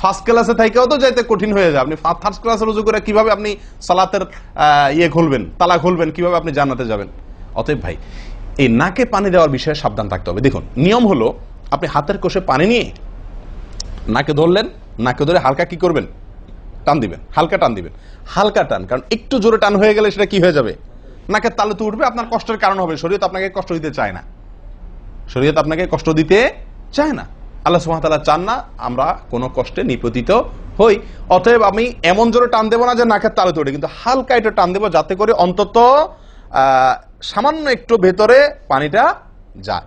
ফার্স্ট ক্লাসে থাকেও তো যাইতে কঠিন হয়ে যায়। আপনি থার্ড ক্লাসের উজু করে কিভাবে আপনি সালাতের ইয়ে খুলবেন, তালা খুলবেন, কিভাবে আপনি জান্নাতে যাবেন? অতএব ভাই, এই নাকে পানি দেওয়ার বিষয়ে সাবধান থাকতে হবে। দেখুন, নিয়ম হলো আপনি হাতের কোষে পানি নিয়ে নাকে ধরলেন, নাকে ধরে হালকা কি করবেন? টান দিবেন, হালকা টান দিবেন, হালকা টান। কারণ একটু জোরে টান হয়ে গেলে সেটা কি হয়ে যাবে? নাকের তালুতে উঠবে, আপনার কষ্টের কারণ হবে। শরীয়ত আপনাকে কষ্ট দিতে চায় না, শরীয়ত আপনাকে কষ্ট দিতে চায় না। আল্লাহ সুবহানাহু ওয়া তাআলা চান না আমরা কোনো কষ্টে নিপতিত হই। অতএব আমি এমন জোরে টান দেবো না যে নাকের তালুতে উঠে, কিন্তু হালকা একটু টান দেবো যাতে করে অন্তত সামান্য একটু ভেতরে পানিটা যায়।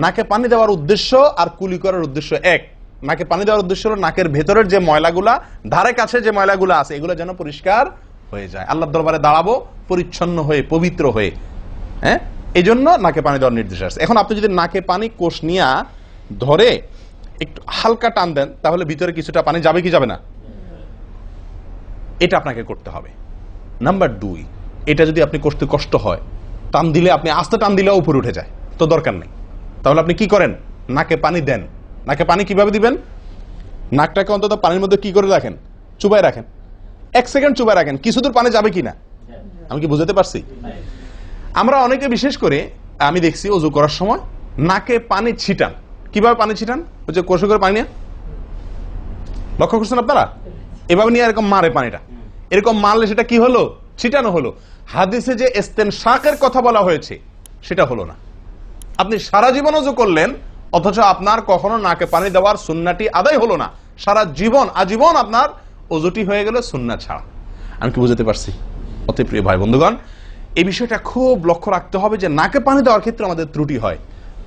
নাকে পানি দেওয়ার উদ্দেশ্য আর কুলি করার উদ্দেশ্য এক। নাকে পানি দেওয়ার উদ্দেশ্য হলো নাকের ভেতরের যে ময়লাগুলা, ধারে কাছে যে ময়লাগুলা আছে, এগুলো যেন পরিষ্কার হয়ে যায়। আল্লাহর দরবারে দাঁড়াবো পরিচ্ছন্ন হয়ে, পবিত্র হয়ে। হ্যাঁ, এই জন্য নাকে পানি দেওয়ার নির্দেশ আছে। এখন আপনি যদি নাকে পানি কোষ নিয়ে ধরে একটু হালকা টান দেন, তাহলে ভিতরে কিছুটা পানি যাবে কি যাবে না? এটা আপনাকে করতে হবে। নাম্বার 2, এটা যদি আপনি করতে কষ্ট হয়, টান দিলে, আপনি আস্তে টান দিলেও উপরে উঠে যায়, তো দরকার নেই। তাহলে আপনি কি করেন? নাকে পানি দেন। নাকে পানি কিভাবে দিবেন? নাকটাকে অন্তত পানির মধ্যে কি করে রাখেন? চুবাই রাখেন, 1 সেকেন্ড চুবাই রাখেন। কিছু দূর পানি যাবে কিনা? আমি কি বুঝতে পারছি? আমরা অনেকে বিশেষ করে আমি দেখছি ওযু করার সময় নাকে পানি ছিটান। কিভাবে পানি ছিটান? ওই যে কষে করে পানি নিয়ে, লক্ষ্য করছেন আপনারা? এভাবে নিয়ে এরকম মারে পানিটা, এরকম মারলে সেটা কি হলো? ছিটানো হলো। হাদিসে যে ইস্তেনশাকের কথা বলা হয়েছে সেটা হলো না। আপনি সারা জীবন ওযু করলেন, অথচ আপনার কখনো নাকে পানি দেওয়ার সুন্নাহটি আদায় হলো না। সারা জীবন, আজীবন আপনার ওযুটি হয়ে গেল সুন্নাহ ছাড়া। আমি কি বুঝতে পারছি? অতি প্রিয় ভাই বন্ধুগণ, এই বিষয়টা খুব লক্ষ্য রাখতে হবে যে নাকে পানি দেওয়ার ক্ষেত্রে আমাদের ত্রুটি হয়,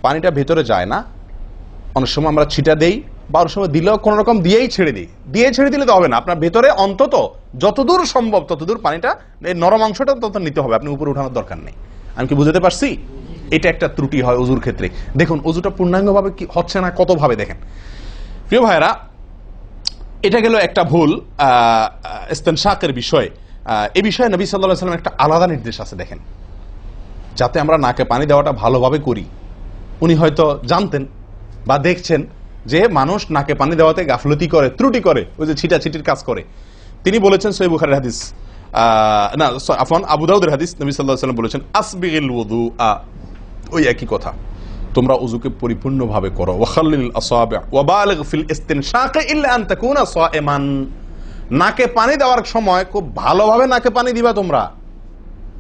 পানিটা ভেতরে যায় না। অনেক সময় আমরা ছিটা দেই, বা অনেক সময় দিলেও কোন রকম দিয়েই ছেড়ে দিই। দিয়ে ছেড়ে দিলে তো হবে না, আপনার ভেতরে অন্তত যতদূর সম্ভব ততদূর পানিটা, এই নরম অংশটা তত নিতে হবে, আপনি উপরে উঠানোর দরকার নেই। আমি কি বুঝতে পারছি? এটা একটা ত্রুটি হয় ওযুর ক্ষেত্রে। দেখুন, ওযুটা পূর্ণাঙ্গভাবে কি হচ্ছে না, কত ভাবে দেখেন। প্রিয় ভাইরা, এটা গেল একটা ভুল ইস্তেনশাকের বিষয়। এই বিষয়ে নবী সাল্লাল্লাহু আলাইহি ওয়াসাল্লাম একটা আলাদা নির্দেশ আছে দেখেন, যাতে আমরা নাকে পানি দেওয়াটা ভালোভাবে করি। উনি হয়তো জানতেন বা দেখছেন যে মানুষ নাকে পানি দেওয়াতে গাফলতি করে, ত্রুটি করে, ওই যে ছিটাছিটির কাজ করে। তিনি বলেছেন, সহিহ বুখারীর হাদিস, না আফওয়ান আবু দাউদের হাদিস, নবী সাল্লাল্লাহু আলাইহি ওয়াসাল্লাম বলেছেন, আসবিগিল ওযুআ, ওই একই কথা, তোমরা ওযুকে পরিপূর্ণভাবে করো। ওয়াখাল্লিল আসাবি' ওয়া বালিগ ফিল ইস্তিনশাক ইল্লা আন তাকুনা সাইমান। নাকে পানি দেওয়ার সময় খুব ভালোভাবে নাকে পানি দিবা তোমরা।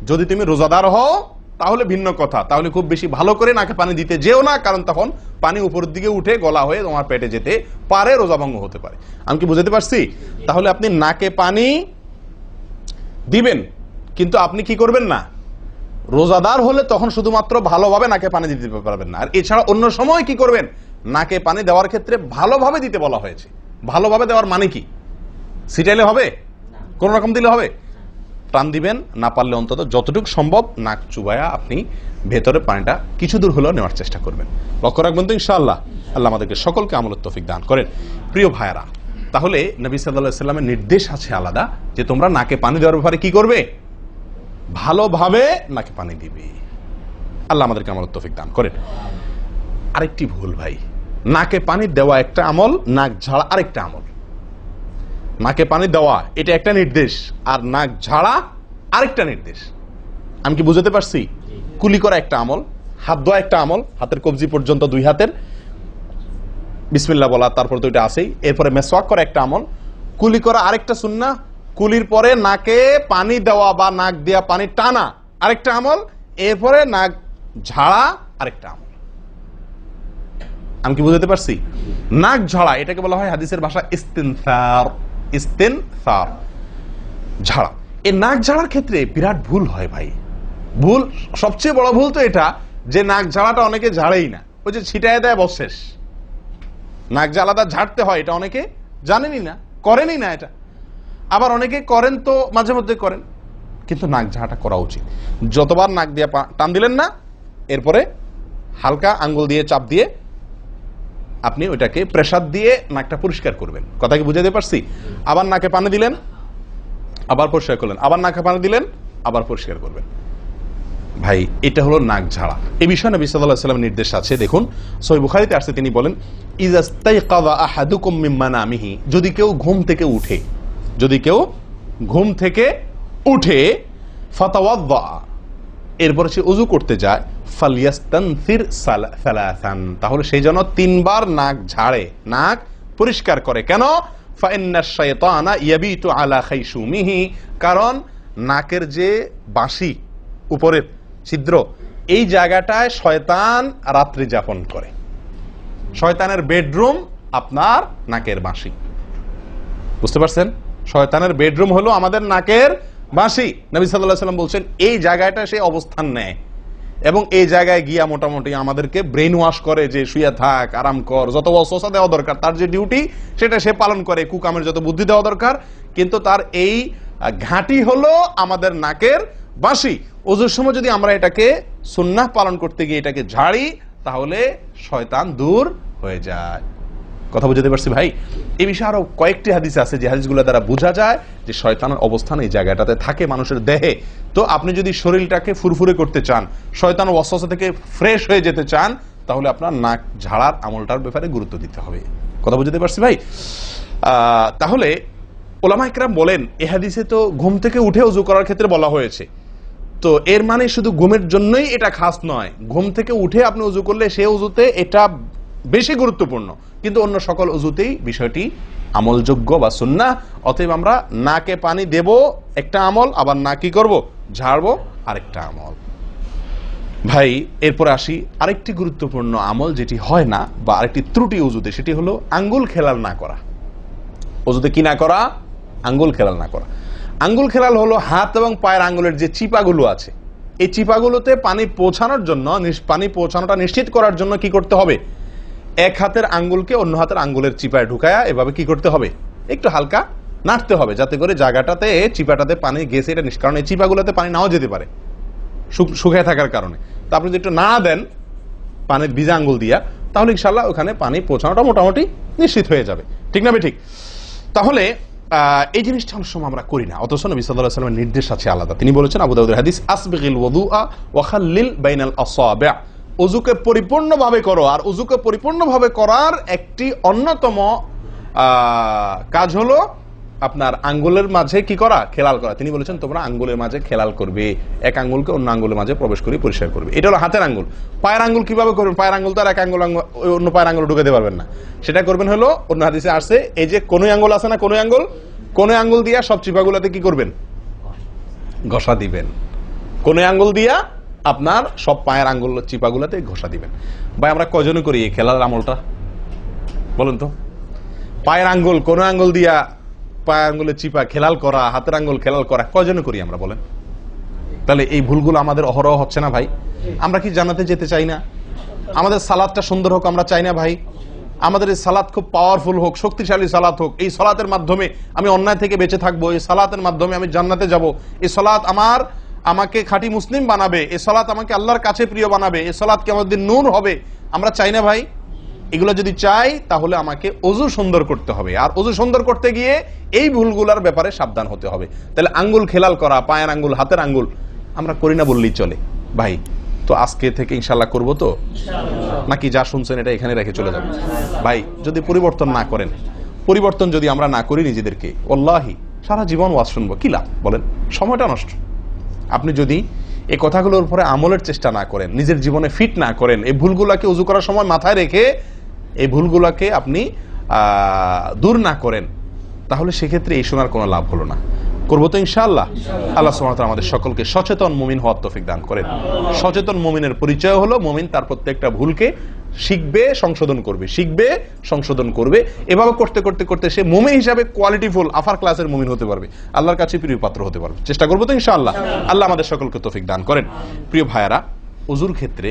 যদি তুমি রোজাদার হও তাহলে ভিন্ন কথা, তাহলে খুব বেশি ভালো করে নাকে পানি দিতে যেও না, কারণ তখন পানি উপরের দিকে উঠে গলা হয়ে তোমার পেটে যেতে পারে, রোজা ভঙ্গ হতে পারে। আমি কি বুঝতে পারছি? তাহলে আপনি নাকে পানি দিবেন, কিন্তু আপনি কি করবেন না, রোজাদার হলে তখন শুধুমাত্র ভালোভাবে নাকে পানি দিতে পারবেন না। আর এছাড়া অন্য সময় কি করবেন? নাকে পানি দেওয়ার ক্ষেত্রে ভালোভাবে দিতে বলা হয়েছে। ভালোভাবে দেওয়ার মানে কি? ছিটাইলে হবে? কোন রকম দিলে হবে? টান দিবেন, না পারলে অন্তত যতটুকু সম্ভব নাক চুবায়া আপনি ভেতরে পানিটা কিছু দূর হলেও নেওয়ার চেষ্টা করবেন। লক্ষ্য রাখবেন তো ইনশাআল্লাহ। আল্লাহ আমাদেরকে সকলকে আমলের তৌফিক দান করেন। প্রিয় ভাইয়েরা, তাহলে নবী সাল্লাল্লাহু আলাইহি ওয়াসাল্লামের নির্দেশ আছে আলাদা, যে তোমরা নাকে পানি দেওয়ার ব্যাপারে কি করবে? ভালোভাবে নাকে পানি দিবে। আল্লাহ আমাদেরকে আমলের তৌফিক দান করেন। আরেকটি ভুল ভাই, নাকে পানি দেওয়া একটা আমল, নাক ঝাড়া আরেকটা আমল। নাকে পানি দেওয়া এটা একটা নির্দেশ, আর নাক ঝাড়া আরেকটা নির্দেশ। আমি কি বুঝতে পারছি? কুলি করা একটা আমল, হাত ধোয়া একটা আমল, হাতের কবজি পর্যন্ত 2 হাতের বিসমিল্লাহ বলা, তারপর তো এটা আছেই। এরপরে মেসওয়াক করা একটা আমল, কুলি করা আরেকটা সুন্নাহ, কুলির পরে নাকে পানি দেওয়া বা নাক দিয়া পানি টানা আরেকটা আমল, এরপরে নাক ঝাড়া আরেকটা আমল। আমি কি বুঝতে পারছি? নাক ঝাড়া এটাকে বলা হয় হাদিসের ভাষা ইস্তিনসার। ইস্তিনসার, ঝাড়া। এই নাক ঝাড়ার ক্ষেত্রে বিরাট ভুল হয় ভাই। ভুল, সবচেয়ে বড় ভুল তো এটা যে নাক ঝাড়াটা অনেকে ঝাড়েই না, ওই যে ছিটায় দেয় বস শেষ। নাক ঝাড়াটা ঝাড়তে হয় এটা অনেকে জানেনই না, করেনই না এটা। আবার অনেকে করেন তো মাঝে মধ্যে করেন, কিন্তু নাক ঝাড়াটা করা উচিত। যতবার নাক দিয়ে টান দিলেন না, এরপরে হালকা আঙ্গুল দিয়ে চাপ দিয়ে আপনি ওইটাকে প্রেসার দিয়ে নাকটা পরিষ্কার করবেন। কথা কি বুঝাতে পারছি? আবার নাকে পানি দিলেন, আবার পরিষ্কার করলেন, আবার নাকে পানি দিলেন, আবার পরিষ্কার করবেন। ভাই এটা হলো নাক ঝাড়া। এই বিষয়ে নবী সাল্লাল্লাহু আলাইহি ওয়াসাল্লামের নির্দেশ আছে। দেখুন সহিহ বুখারীতে আসছে, তিনি বলেন ইযাস্তাইকাযা আহাদুকুম মিন মানামিহি, যদি কেউ ঘুম থেকে উঠে, যদি কেউ ঘুম থেকে উঠে ফাতাওয়াদ্দা, এরপরে সে ওযু করতে যায়, ফালিয়াস্তানসির সালাসান, তাহলে সেই জন্য 3 বার নাক ঝাড়ে, নাক পরিষ্কার করে। কেন? ফাইন্নাশ শাইতানা ইয়াবিতু আলা খাইশুমিহি, কারণ নাকের যে বাঁশি উপরের ছিদ্র, এই জায়গাটায় শয়তান রাত্রি যাপন করে। শয়তানের বেডরুম আপনার নাকের বাঁশি, বুঝতে পারছেন? শয়তানের বেডরুম হলো আমাদের নাকের বাঁশি। নবী সাল্লাল্লাহু আলাইহি ওয়াসাল্লাম বলছেন এই জায়গাটা সে অবস্থান নেয় এবং এই জায়গায় গিয়া মোটামুটি আমাদেরকে ব্রেন ওয়াশ করে যে শুয়ে থাক, আরাম কর, যত ওয়াসওয়াসা দেওয়া দরকার, তার যে ডিউটি সেটা সে পালন করে, কুকামের যত বুদ্ধি দেওয়া দরকার, কিন্তু তার এই ঘাঁটি হলো আমাদের নাকের বাঁশি। ওযুর সময় যদি আমরা এটাকে সুন্নাহ পালন করতে গিয়ে এটাকে ঝাড়ি, তাহলে শয়তান দূর হয়ে যায়। কথা বুঝতে পারছি ভাই? এই বিষয়ে আরো কয়েকটি হাদিস আছে যে হাদিসগুলো দ্বারা বোঝা যায় যে শয়তানের অবস্থান এই জায়গাটাতে থাকে মানুষের দেহে। তো আপনি যদি শরীরটাকে ফুরফুরে করতে চান, শয়তান ওয়াসওয়াসা থেকে ফ্রেশ হয়ে যেতে চান, তাহলে আপনার নাক ঝাড়ার আমলটার ব্যাপারে গুরুত্ব দিতে হবে। কথা বুঝতে পারছি ভাই? তাহলে উলামা ইকরাম বলেন এই হাদিসে তো ঘুম থেকে উঠে ওযু করার ক্ষেত্রে বলা হয়েছে, তো এর মানে শুধু ঘুমের জন্যই এটা খাস নয়। ঘুম থেকে উঠে আপনি ওযু করলে সে ওযুতে এটা বেশি গুরুত্বপূর্ণ, কিন্তু অন্য সকল ওযুতেই বিষয়টি আমলযোগ্য বা সুন্নাহ। অতএব আমরা নাকে পানি দেব একটা আমল, আবার না কি করব, ঝাড়বো আরেকটা আমল। ভাই এরপর আসি আরেকটি গুরুত্বপূর্ণ আমল যেটি হয় না, বা আরেকটি ত্রুটি ওযুতে, সেটি হলো আঙ্গুল খেলাল না করা। ওযুতে কি না করা? আঙ্গুল খেলাল না করা। আঙ্গুল খেলাল হলো হাত এবং পায়ের আঙ্গুলের যে চিপাগুলো আছে, এই চিপাগুলোতে পানি পৌঁছানোর জন্য, পানি পৌঁছানোটা নিশ্চিত করার জন্য কি করতে হবে? এক হাতের আঙ্গুলকে অন্য হাতের আঙ্গুলের চিপায় ঢুকায়া এভাবে কি করতে হবে? একটু হালকা নাড়তে হবে, যাতে করে জায়গাটাতে চিপাটাতে পানি গেছে এটা কারণ এই চিপাগুলোতে পানি নাও যেতে পারে শুকিয়ে থাকার কারণে। তো আপনি যদি একটু নাড়া দেন পানির ভিজা আঙ্গুল দিয়া, তাহলে ইনশাআল্লাহ ওখানে পানি পৌঁছানোটা মোটামুটি নিশ্চিত হয়ে যাবে। ঠিক না? ঠিক। তাহলে এই জিনিসটা অনেক সময় আমরা করি না, অথচ নবী সাল্লাল্লাহু আলাইহি ওয়াসাল্লামের নির্দেশ আছে আলাদা। তিনি বলেছেন, আবু দাউদের হাদিস, আসবিগিল ওযুআ ওয়া খাল্লিল বাইনাল আসাবি', ওযুকে পরিপূর্ণভাবে করো। আর ওযুকে পরিপূর্ণভাবে করার একটি অন্যতম কাজ হলো আপনার আঙ্গুলের মাঝে কি করা? খেলাল করা। তিনি বলেছেন তোমরা আঙ্গুলের মাঝে খেলাল করবে, এক আঙ্গুলকে অন্য আঙ্গুলের মাঝে প্রবেশ করে পরিষ্কার করবে। এটা হলো হাতের আঙ্গুল। পায়ের আঙ্গুল কিভাবে করবেন? পায়ের আঙ্গুল তো আর এক আঙ্গুল অন্য পায়ের আঙ্গুল ঢুকাতে পারবেন না। সেটা করবেন হলো, অন্য হাদিসে আসছে, এই যে কোন আঙ্গুল আছে না, কোন আঙ্গুল দিয়া সব চিপাগুলোতে কি করবেন? ঘষা দিবেন। কোন আঙ্গুল দিয়া আপনার সব পায়ের আঙ্গুল চিপাগুলোতে ঘষা দিবেন। ভাই আমরা কয়জনে করি এই খেলার আমলটা বলেন তো? পায়ের আঙ্গুল, কোন আঙ্গুল দিয়া পায়ের আঙ্গুলের চিপা খেলাল করা, হাতের আঙ্গুল খেলাল করা, কয়জনে করি আমরা বলেন? তাহলে এই ভুলগুলো আমাদের অহরহ হচ্ছে না ভাই? আমরা কি জান্নাতে যেতে চাই না? আমাদের সালাতটা সুন্দর হোক আমরা চাই না ভাই? আমাদের এই সালাত খুব পাওয়ারফুল হোক, শক্তিশালী সালাত হোক, এই সালাতের মাধ্যমে আমি অন্যায় থেকে বেঁচে থাকবো, এই সালাতের মাধ্যমে আমি জান্নাতে যাব, এই সালাত আমাকে খাঁটি মুসলিম বানাবে, এই সালাত আমাকে আল্লাহর কাছে প্রিয় বানাবে, এই সালাত কি আমাদের নূর হবে, আমরা চাই না ভাই? এগুলো যদি চাই তাহলে আমাকে ওযু সুন্দর করতে হবে, আর ওযু সুন্দর করতে গিয়ে এই ভুলগুলোর ব্যাপারে সাবধান হতে হবে। তাহলে আঙ্গুল খেলাল করা, পায়ের আঙ্গুল, হাতের আঙ্গুল আমরা করি না বললেই চলে ভাই। তো আজকে থেকে ইনশাআল্লাহ করবো তো, নাকি যা শুনছেন এটা এখানে রেখে চলে যাবে? ভাই যদি পরিবর্তন না করেন, পরিবর্তন যদি আমরা না করি নিজেদেরকে, ওয়াল্লাহি সারা জীবন ওয়াজ শুনবো, কি লাভ বলেন? সময়টা নষ্ট। আপনি যদি এই কথাগুলোর উপরে আমলের চেষ্টা না করেন, নিজের জীবনে ফিট না করেন, এই ভুলগুলাকে ওযু করার সময় মাথায় রেখে এই ভুলগুলাকে আপনি দূর না করেন, তাহলে সেক্ষেত্রে এই শোনার কোনো লাভ হলো না। করবো তো ইনশাআল্লাহ। আল্লাহ সুবহানাহু ওয়া তাআলা আমাদের সকলকে সচেতন মুমিন হওয়ার তৌফিক দান করেন। সচেতন মুমিনের পরিচয় হলো মুমিন তার প্রত্যেকটা ভুলকে শিখবে, সংশোধন করবে, শিখবে, সংশোধন করবে। এভাবে করতে করতে করতে সে মুমিন হিসাবে কোয়ালিটিফুল আফার ক্লাসের মুমিন হতে পারবে, আল্লাহর কাছে প্রিয় পাত্র হতে পারবে। চেষ্টা করবো তো ইনশাআল্লাহ। আল্লাহ আমাদের সকলকে তৌফিক দান করেন। প্রিয় ভাইয়ারা, ওযুর ক্ষেত্রে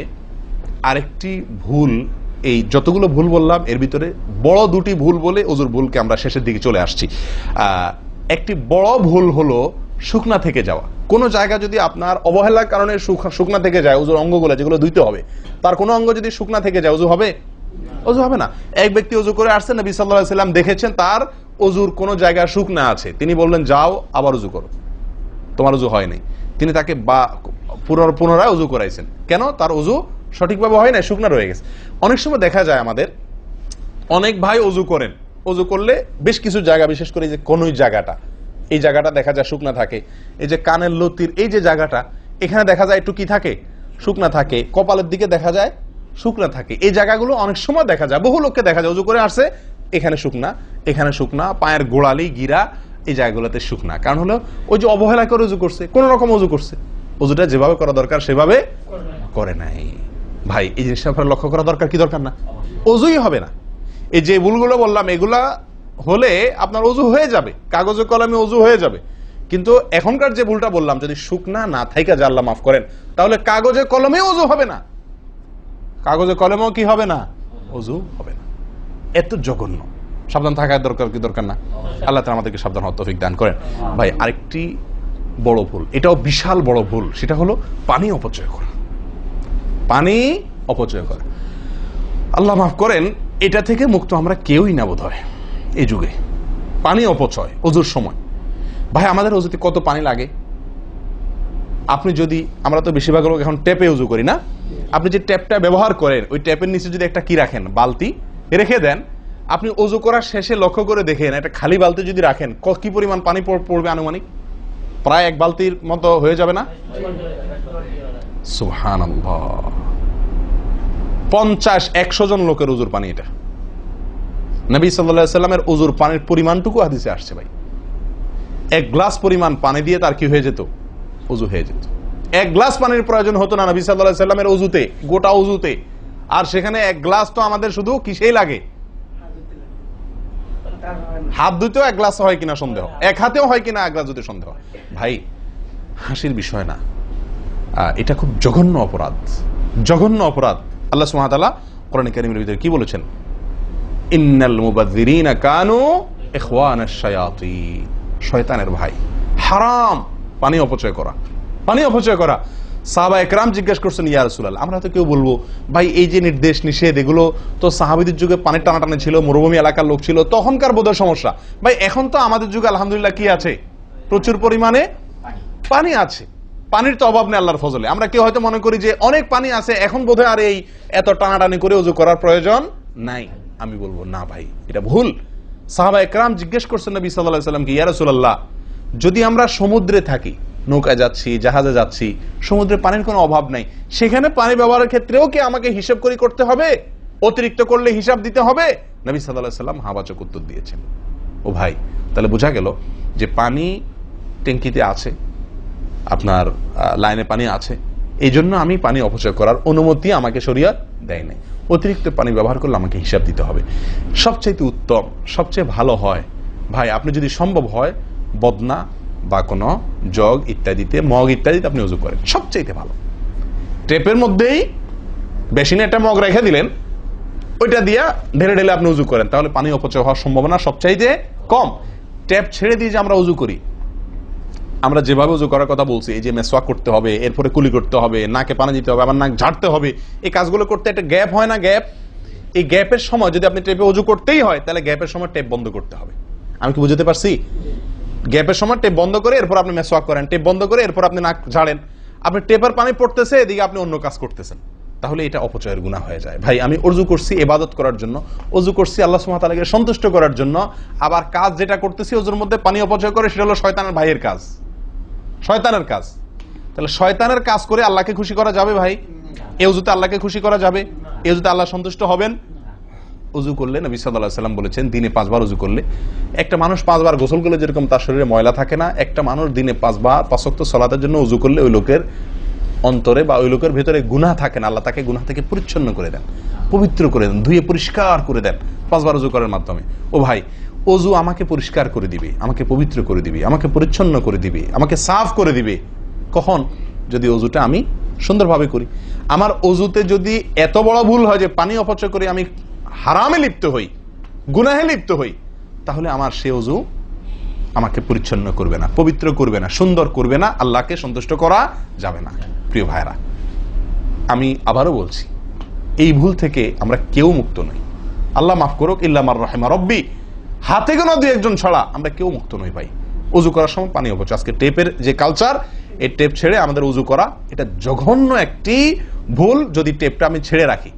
আরেকটি ভুল এই যতগুলো ভুল বললাম এর ভিতরে বড় দুটি ভুল বলে ওজুর ভুলকে আমরা শেষের দিকে চলে আসছি। একটি বড় ভুল হলো শুকনা থেকে যাওয়া। কোনো জায়গা যদি আপনার অবহেলার কারণে শুকনা থেকে যায়, ওজুর অঙ্গগুলো যেগুলো ধুইতে হবে তার কোনো অঙ্গ যদি শুকনা থেকে যায়, ওজু হবে? ওজু হবে না। এক ব্যক্তি ওজু করে আসছেন, নবী সাল্লাল্লাহু আলাইহি ওয়াসাল্লাম দেখেছেন তার ওজুর কোন জায়গা শুকনা আছে, তিনি বললেন যাও আবার ওজু করো, তোমার ওজু হয় নাই। তিনি তাকে পুনরায় ওজু করাইছেন। কেন? তার ওজু সঠিকভাবে হয় না, শুকনা রয়ে গেছে। অনেক সময় দেখা যায় আমাদের অনেক ভাই ওজু করেন, ওজু করলে বেশ কিছু জায়গা, বিশেষ করে যে কোন জায়গাটা, এই জায়গাটা দেখা যায় শুকনা থাকে, এই যে কানের লতির এই যে জায়গাটা, এখানে দেখা যায় একটু কি থাকে, শুকনা থাকে, কপালের দিকে দেখা যায় শুকনা থাকে। এই জায়গাগুলো অনেক সময় দেখা যায়, বহু লোককে দেখা যায় ওজু করে আসছে এখানে শুকনা, এখানে শুকনা, পায়ের গোড়ালি গিরা এই জায়গাগুলোতে শুকনা। কারণ হলো ওই যে অবহেলা করে ওজু করছে, কোন রকম ওজু করছে, ওজুটা যেভাবে করা দরকার সেভাবে করে নাই। ভাই এই জিনিসটা আপনার লক্ষ্য করা দরকার কি দরকার না? ওজুই হবে না। এই যে ভুলগুলো বললাম এগুলা হলে আপনার ওজু হয়ে যাবে, কাগজে কলমে ওজু হয়ে যাবে। কিন্তু এখনকার যে ভুলটা বললাম, যদি শুকনা না থাইকা যা আল্লাহ মাফ করেন, তাহলে কাগজে কলমে ওজু হবে না, কাগজে কলমেও কি হবে না, ওজু হবে না। এত জঘন্য, সাবধান থাকা দরকার কি দরকার না? আল্লাহ তাআলা আমাদেরকে সাবধান হওয়ার তৌফিক দান করেন। ভাই আরেকটি বড় ভুল, এটাও বিশাল বড় ভুল, সেটা হলো পানি অপচয় করা। পানি অপচয় করা, আল্লাহ মাফ করেন, এটা থেকে মুক্ত আমরা কেউই না বোধ হয় এই যুগে। পানি অপচয় ওজুর সময়, ভাই আমাদের ওজুতে কত পানি লাগে। আপনি যদি, আমরা তো বেশিরভাগ লোক এখন ট্যাপে ওজু করি না, আপনি যে ট্যাপটা ব্যবহার করেন ওই ট্যাপের নিচে যদি একটা কি রাখেন, বালতি রেখে দেন, আপনি ওজু করার শেষে লক্ষ্য করে দেখেন একটা খালি বালতি যদি রাখেন কি পরিমাণ পানি পড়বে আনুমানিক? প্রায় এক বালতির মতো হয়ে যাবে না? সুবহানাল্লাহ, 50-100 জন লোকের ওজুর পানি এটা। নবী সাল্লাল্লাহু আলাইহি ওয়াসাল্লামের ওজুর পানির পরিমাণটুকু হাদিসে আসছে ভাই। এক গ্লাস পরিমাণ পানি দিয়ে তার কি হয়ে যেত, ওজু হয়ে যেত। এক গ্লাস পানির প্রয়োজন হতো না নবী সাল্লাল্লাহু আলাইহি ওয়াসাল্লামের ওজুতে, গোটা ওজুতে। আর সেখানে এক গ্লাস তো আমাদের শুধু কিসেই লাগে, হাত ধুতেও এক গ্লাস হয় কিনা সন্দেহ, এক হাতেও হয় কিনা এক গ্লাস ধুতে সন্দেহ। ভাই হাসির বিষয় না, এটা খুব জঘন্য অপরাধ, জঘন্য অপরাধ। আল্লাহ সুবহানাহু ওয়া তাআলা কোরআনে কারীমের ভিতরে কি বলেছেন? ইন্নাল মুবাযযিরিনা কানু ইখওয়ানাশ শায়াতিন, শয়তানের ভাই। হারাম পানি অপচয় করা, পানি অপচয় করা। সাহাবা একরাম জিজ্ঞেস করছেন, ইয়া রাসূলুল্লাহ, আমরা তো কেউ বলবো ভাই এই যে নির্দেশ নিষেধ এগুলো তো সাহাবীদের যুগে পানির টানাটানি ছিল, মরুভূমি এলাকার লোক ছিল, তখনকার বোধহয় সমস্যা। ভাই এখন তো আমাদের যুগে আলহামদুলিল্লাহ কি আছে, প্রচুর পরিমাণে পানি আছে, পানির তো অভাব নেই আল্লাহর ফজলে। আমরা কেউ হয়তো মনে করি যে অনেক পানি আছে, এখন বোধহয় আর এই এত টানাটানি করে ওযু করার প্রয়োজন নাই। আমি বলবো না ভাই, এটা ভুল। সাহাবা একরাম জিজ্ঞেস করছেন নবী সাল্লাল্লাহু আলাইহি ওয়াসাল্লামকে, ইয়া রাসূলুল্লাহ, যদি আমরা সমুদ্রে থাকি, নৌকায় যাচ্ছি, জাহাজে যাচ্ছি, সমুদ্রে পানির কোনো অভাব নাই, সেখানে পানি ব্যবহারের ক্ষেত্রেও কি আমাকে হিসাব করে করতে হবে? অতিরিক্ত করলে হিসাব দিতে হবে? নবী সাল্লাল্লাহু আলাইহি ওয়াসাল্লাম হাবাচক উত্তর দিয়েছেন। ও ভাই, তাহলে বোঝা গেল যে পানি ট্যাঙ্কিতে আছে, আপনার লাইনে পানি আছে, এই জন্য আমি পানি অপচয় করার অনুমতি আমাকে শরীয়ত দেয় নাই। অতিরিক্ত পানি ব্যবহার করলে আমাকে হিসাব দিতে হবে। সবচেয়ে উত্তম, সবচেয়ে ভালো হয় ভাই, আপনি যদি সম্ভব হয় বদনা বা কোনো জগ ইত্যাদিতে, মগ ইত্যাদিতে আপনি ওযু করেন, সবচেয়ে ভালো। টেপের মধ্যেই বেসিনে একটা মগ রেখে দিলেন, ওইটা দিয়া ঢেলে ঢেলে আপনি ওযু করেন, তাহলে পানি অপচয় হওয়ার সম্ভাবনা সবচাইতে কম। ট্যাপ ছেড়ে দিয়ে যে আমরা ওযু করি, আমরা যেভাবে ওযু করার কথা বলছি, এই যে মেসওয়াক করতে হবে, এরপরে কুলি করতে হবে, নাকে পানি দিতে হবে, আবার নাক ঝাড়তে হবে, এই কাজগুলো করতে একটা গ্যাপ হয় না, গ্যাপ। এই গ্যাপের সময় যদি আপনি টেপে ওযু করতেই হয়, তাহলে গ্যাপের সময় টেপ বন্ধ করতে হবে। আমি কি বুঝতে পারছি? গ্যাপের সময় টেপ বন্ধ করে এরপর আপনি মেসওয়াক করেন, টেপ বন্ধ করে এরপর আপনি নাক ঝাড়েন। আপনি টেপের পানি পড়তেছে, এদিকে আপনি অন্য কাজ করতেছেন, তাহলে এটা অপচয়ের গুনাহ হয়ে যায়। ভাই আমি ওযু করছি ইবাদত করার জন্য, ওযু করছি আল্লাহ সুবহানাহু ওয়া তাআলাকে সন্তুষ্ট করার জন্য, আবার কাজ যেটা করতেছি ওযুর মধ্যে পানি অপচয় করে, সেটা হলো শয়তানের ভাইয়ের কাজ, শয়তানের কাজ। তাহলে শয়তানের কাজ করে আল্লাহকে খুশি করা যাবে ভাই? এই ওযুতে আল্লাহকে খুশি করা যাবে? এই ওযুতে আল্লাহ সন্তুষ্ট হবেন? ওযু করলে নবী সাল্লাল্লাহু আলাইহি ওয়াসাল্লাম বলেছেন, দিনে 5 বার ওযু করলে, একটা মানুষ 5 বার গোসল করলে যেরকম তার শরীরে ময়লা থাকে না, একটা মানুষ দিনে 5 বার 5 ওয়াক্ত সালাতের জন্য ওযু করলে ওই লোকের অন্তরে বা ওই লোকের ভেতরে গুনাহ থাকে না, আল্লাহ তাকে গুনাহ থেকে পরিচ্ছন্ন করে দেন, পবিত্র করে দেন, ধুয়ে পরিষ্কার করে দেন 5 বার ওযু করার মাধ্যমে। ও ভাই, ওযু আমাকে পরিষ্কার করে দিবে, আমাকে পবিত্র করে দিবে, আমাকে পরিচ্ছন্ন করে দিবে, আমাকে সাফ করে দিবে। কখন? যদি ওযুটা আমি সুন্দরভাবে করি। আমার অজুতে যদি এত বড় ভুল হয় যে পানি অপচয় করে আমি হারামে লিপ্ত হই, গুনাহে লিপ্ত হই, তাহলে আমার সে অজু আমাকে পরিচ্ছন্ন করবে না, পবিত্র করবে না, সুন্দর করবে না, আল্লাহকে সন্তুষ্ট করা যাবে না। প্রিয় ভাইরা, আমি আবারও বলছি, এই ভুল থেকে আমরা কেউ মুক্ত নই। আল্লাহ মাফ করুক, ইল্লা মার রাহিমা রব্বি, হাতে গোনা দুই একজন ছাড়া আমরা কেউ মুক্ত নই ভাই। উজু করার সময় পানি অপচয়, আজকে টেপের যে কালচার, এই টেপ ছেড়ে আমাদের উজু করা, এটা জঘন্য একটি ভুল। যদি টেপটা আমি ছেড়ে রাখি,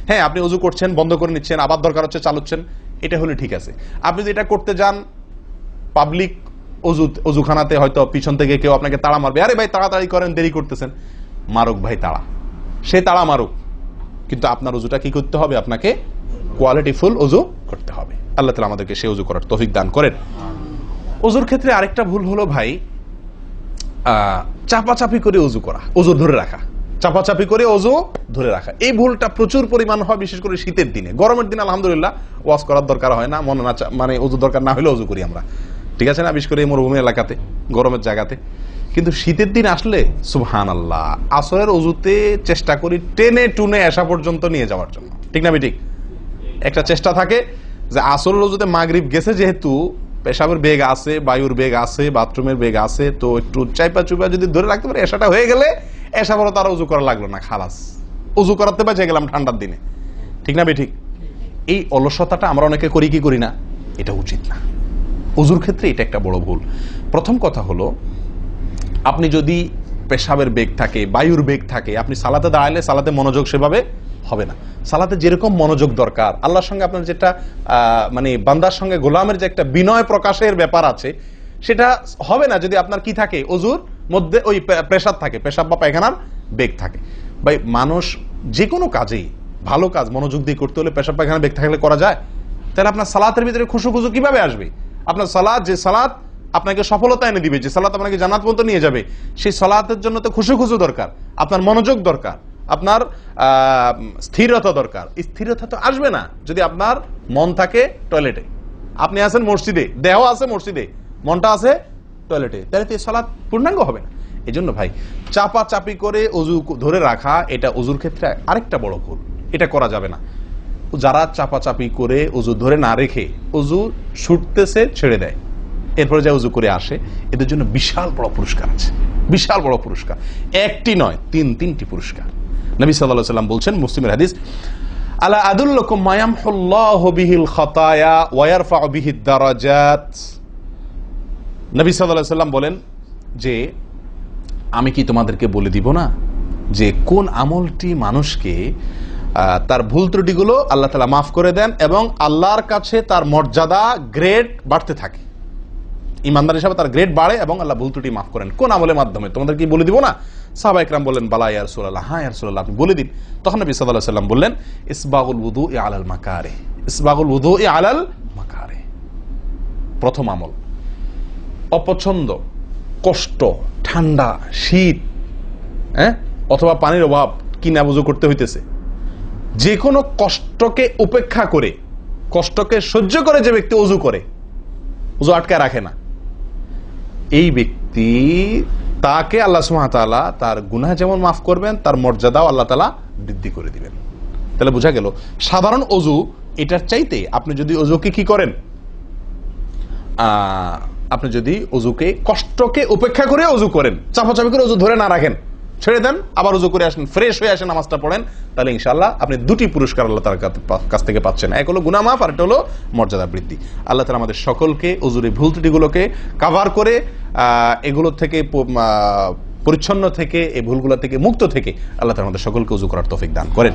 হ্যাঁ আপনি উজু করছেন, বন্ধ করে নিচ্ছেন, আবার দরকার হচ্ছে চালাচ্ছেন, এটা হলে ঠিক আছে। আপনি যদি এটা করতে যান পাবলিক অজুখানাতে, হয়তো পিছন থেকে কেউ আপনাকে তাড়া মারবে, আরে ভাই তাড়াতাড়ি করেন, দেরি করতেছেন, মারুক ভাই তাড়া, সে তাড়া মারুক, কিন্তু আপনার উজুটা কি করতে হবে? আপনাকে কোয়ালিটিফুল উজু করতে হবে। আল্লাহ তাআলা আমাদেরকে সে উজু করার তৌফিক দান করেন। উজুর ক্ষেত্রে আরেকটা ভুল হলো ভাই, চাপাচাপি করে উজু করা, উজু ধরে রাখা, চাপাচাপি করে উজু ধরে রাখা, এই ভুলটা প্রচুর পরিমাণ হয়, বিশেষ করে শীতের দিনে। গরমের দিনে আলহামদুলিল্লাহ ওয়াজ করার দরকার হয় না, মনে না মানে উজু দরকার না হলে উজু করি আমরা, ঠিক আছে না, বিশেষ করে এই মরুভূমি এলাকাতে, গরমের জায়গাতে। কিন্তু শীতের দিন আসলে সুবহানাল্লাহ, আসরের উজুতে চেষ্টা করি টেনে টুনে আসা পর্যন্ত নিয়ে যাওয়ার জন্য, ঠিক না ঠিক? একটা চেষ্টা থাকে যে আসরের উজুতে মাগরিব গেছে, যেহেতু পেশাবের বেগ আছে, বায়ুর বেগ আছে, বাথরুমের বেগ আছে, তো একটু চাইপা চুপা যদি ধরে রাখতে পারে, এসাটা হয়ে গেলে এসা বড় তারা উজু করা লাগলো না, খালাস, উজু করাতে বেঁচে গেলাম ঠান্ডার দিনে, ঠিক না ঠিক? এই অলসতাটা আমরা অনেকে করি কি করি না, এটা উচিত না। উজুর ক্ষেত্রে এটা একটা বড় ভুল। প্রথম কথা হলো, আপনি যদি পেশাবের বেগ থাকে, বায়ুর বেগ থাকে, আপনি সালাতে দাঁড়ালে সালাতে মনোযোগ সেভাবে হবে না। সালাতে যেরকম মনোযোগ দরকার, আল্লাহর সঙ্গে আপনার যেটা মানে বান্দার সঙ্গে গোলামের যে একটা বিনয় প্রকাশের ব্যাপার আছে, সেটা হবে না যদি আপনার কি থাকে, অজুর মধ্যে ওই প্রেসার থাকে, পেশাব বা পায়খানার বেগ থাকে। ভাই মানুষ যে কোনো কাজেই, ভালো কাজ মনোযোগ দিয়ে করতে হলে পেশাব পায়খানার বেগ থাকলে করা যায়? তাহলে আপনার সালাতের ভিতরে খুশু খুশু কিভাবে আসবে? আপনার সালাত, যে সালাত আপনাকে সফলতা এনে দিবে, যে সালাত আপনাকে জান্নাত পর্যন্ত নিয়ে যাবে, সেই সালাতের জন্য তো খুশু খুশু দরকার, আপনার মনোযোগ দরকার, আপনার স্থিরতা দরকার। স্থিরতা তো আসবে না যদি আপনার মন থাকে টয়লেটে, আপনি আছেন মসজিদে, দেহ আছে মসজিদে, মনটা আছে টয়লেটে, তাহলে তো এই সালাত পূর্ণাঙ্গ হবে না। এই জন্য ভাই চাপা চাপি করে অজু ধরে রাখা, এটা অজুর ক্ষেত্রে আরেকটা বড় ভুল, এটা করা যাবে না। যারা চাপাচাপি করে অজু ধরে না রেখে অজু ছুটতেছে, ছেড়ে দেয়, এরপরে যা উজু করে আসে, এদের জন্য বিশাল বড় পুরস্কার আছে, বিশাল বড় পুরস্কার, একটি নয়, তিনটি পুরস্কার। নবী সাল্লাল্লাহু আলাইহি ওয়াসাল্লাম বলছেন, মুসলিমের হাদিস, আলা আদুল্লুকুম মা ইয়ামহুল্লাহু বিহিল খাতায়া ওয়া ইয়ারফাউ বিহিদ দারাজাত। নবী সাল্লাল্লাহু আলাইহি ওয়াসাল্লাম বলেন যে, আমি কি তোমাদেরকে বলে দিব না যে কোন আমলটি মানুষকে তার ভুল ত্রুটিগুলো আল্লাহ তাআলা মাফ করে দেন এবং আল্লাহর কাছে তার মর্যাদা, গ্রেড বাড়তে থাকে, ইমানদার হিসাবে তার গ্রেড বাড়ে এবং আল্লাহ ভুল ত্রুটি মাফ করেন। কোন আমলের মাধ্যমে? তোমাদের কি বলে দিব না? সাহাবা ইকরাম বললেন, বালা ইয়া রাসূলুল্লাহ, হ্যাঁ ইয়া রাসূলুল্লাহ, আপনি বলে দিন। তখন নবী সাল্লাল্লাহু আলাইহি ওয়াসাল্লাম বললেন, ইসবাগুল wudu'i আলাল মাকারিহ, ইসবাগুল wudu'i আলাল মাকারিহ। প্রথম আমল, অপছন্দ, কষ্ট, ঠান্ডা, শীত, অথবা পানির অভাব, কিনা বুঝু করতে হইতেছে, যে কোনো কষ্টকে উপেক্ষা করে, কষ্টকে সহ্য করে যে ব্যক্তি অজু করে, অজু আটকে রাখে না, এই ব্যক্তি, তাকে আল্লাহ সুবহানাহু ওয়া তাআলা তার গুনাহ যেমন মাফ করবেন, তার মর্যাদাও আল্লাহ তাআলা বৃদ্ধি করে দিবেন। তাহলে বোঝা গেল, সাধারণ অজু এটার চাইতে আপনি যদি অজুকে কি করেন, আপনি যদি অজুকে, কষ্টকে উপেক্ষা করে অজু করেন, চাপাচাপি করে অজু ধরে না রাখেন, ছেড়ে দেন, আবার উজু করে আসেন, ফ্রেশ হয়ে আসেন, নামাজটা পড়েন, তাহলে ইনশাআল্লাহ আপনি দুটি পুরস্কার আল্লাহ তাআলার কাছ থেকে পাচ্ছেন। এক হলো গুনাহ মাফ, আর একটা হলো মর্যাদা বৃদ্ধি। আল্লাহ তাআলা আমাদের সকলকে অজুরে ভুল ত্রুটিগুলোকে কভার করে এগুলো থেকে পরিচ্ছন্ন থেকে, এই ভুলগুলো থেকে মুক্ত থেকে আল্লাহ তাআলা আমাদের সকলকে অজু করার তৌফিক দান করেন।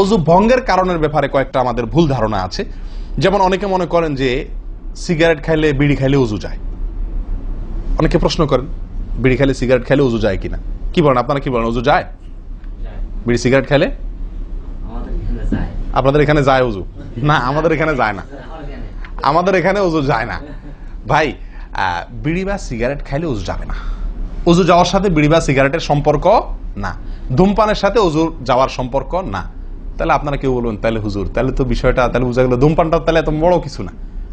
অজু ভঙ্গের কারণের ব্যাপারে কয়েকটা আমাদের ভুল ধারণা আছে। যেমন অনেকে মনে করেন যে সিগারেট খাইলে, বিড়ি খাইলে অজু যায়। অনেকে প্রশ্ন করেন, বিড়ি খাইলে, সিগারেট খাইলে অজু যায় কিনা? কি বলেন আপনারা, কি বলেন, অজু যায়? বিড়ি সিগারেট খাইলে আপনাদের এখানে যায় অজু? না, আমাদের এখানে যায় না, আমাদের এখানে অজু যায় না ভাই। বিড়ি বা সিগারেট খাইলে অজু যাবে না। অজু যাওয়ার সাথে বিড়ি বা সিগারেটের সম্পর্ক না, ধূমপানের সাথে অজু যাওয়ার সম্পর্ক না। তাহলে আপনারা কেউ বলবেন, তাহলে হুজুর, তাহলে তো বিষয়টা, তাহলে বোঝা গেল ধূমপানটা তাহলে এত বড় কিছু না।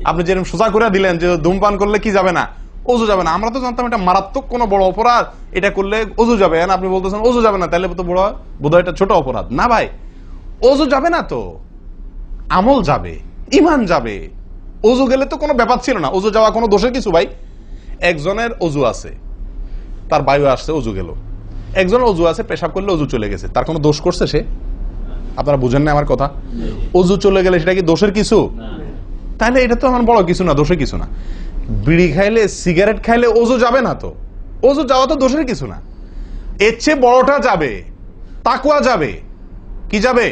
আপনি যেরকম সোজা করে দিলেন যে ধূমপান করলে কি যাবে না, ওযু যাবে না। আমরা তো জানতাম এটা মারাত্মক কোনো বড় অপরাধ, এটা করলে ওযু যাবে না। আপনি বলতেছেন ওযু যাবে না, তাহলে তো বোধহয় এটা ছোট অপরাধ না ভাই। ওযু যাবে না তো আমল যাবে, ঈমান যাবে। ওযু গেলে তো কোনো ব্যাপার ছিল না, ওযু যাওয়া কোনো দোষের কিছু ভাই। একজনের ওযু আছে, তার বায়ু আসছে, ওযু গেল। একজনের ওযু আছে, পেশাব করলে ওযু চলে গেছে, তার কোনো দোষ করছে সে? আপনারা বুঝেন না আমার কথা? ওযু চলে গেলে সেটা কি দোষের কিছু? তাহলে এটা তো আমার বড় কিছু না, দোষের কিছু না। বিড়ি খাইলে, সিগারেট খাইলে ওযু যাবে না তো? ওযু যাওয়া তো দোষের কিছু না। এর চেয়ে বড়টা যাবে, তাকওয়া যাবে। কি যাবে?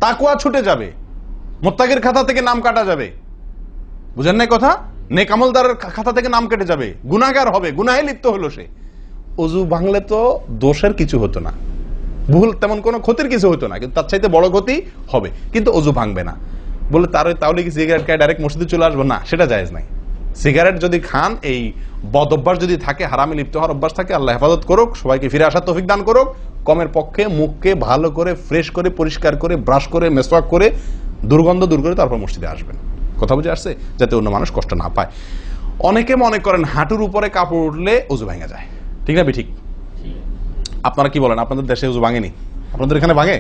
তাকওয়া ছুটে যাবে, মুত্তাকির খাতা থেকে নাম কাটা যাবে। বুঝেন না কথা? নেক আমলদারের খাতা থেকে নাম কেটে যাবে, গুনাহগার হবে, গুনাহে লিপ্ত হলো সে। ওযু ভাঙলে তো দোষের কিছু হতো না, ভুল তেমন কোনো ক্ষতির কিছু হতো না, কিন্তু তার চাইতে বড় ক্ষতি হবে। কিন্তু ওযু ভাঙবে না বলে তাহলে কি সিগারেট খায় ডাইরেক্ট মসজিদে চলে আসবো? না, সেটা জায়েজ নাই। সিগারেট যদি খান, এই বদ অভ্যাস যদি থাকে, হারামে লিপ্ত হওয়ার অভ্যাস থাকে, আল্লাহ হেফাজত করুক, সবাইকে ফিরে আসার তৌফিক দান করুক। কমের পক্ষে মুখকে ভালো করে ফ্রেশ করে পরিষ্কার করে ব্রাশ করে মেসওয়াক করে দুর্গন্ধ দূর করে তারপর মসজিদে আসবেন। কথা বুঝে আসছে? যাতে অন্য মানুষ কষ্ট না পায়। অনেকে মনে করেন হাঁটুর উপরে কাপড় উঠলে ওযু ভেঙে যায়, ঠিক না? ঠিক। আপনারা কি বলেন? আপনাদের দেশে ওযু ভাঙেনি? আপনাদের এখানে ভাঙে?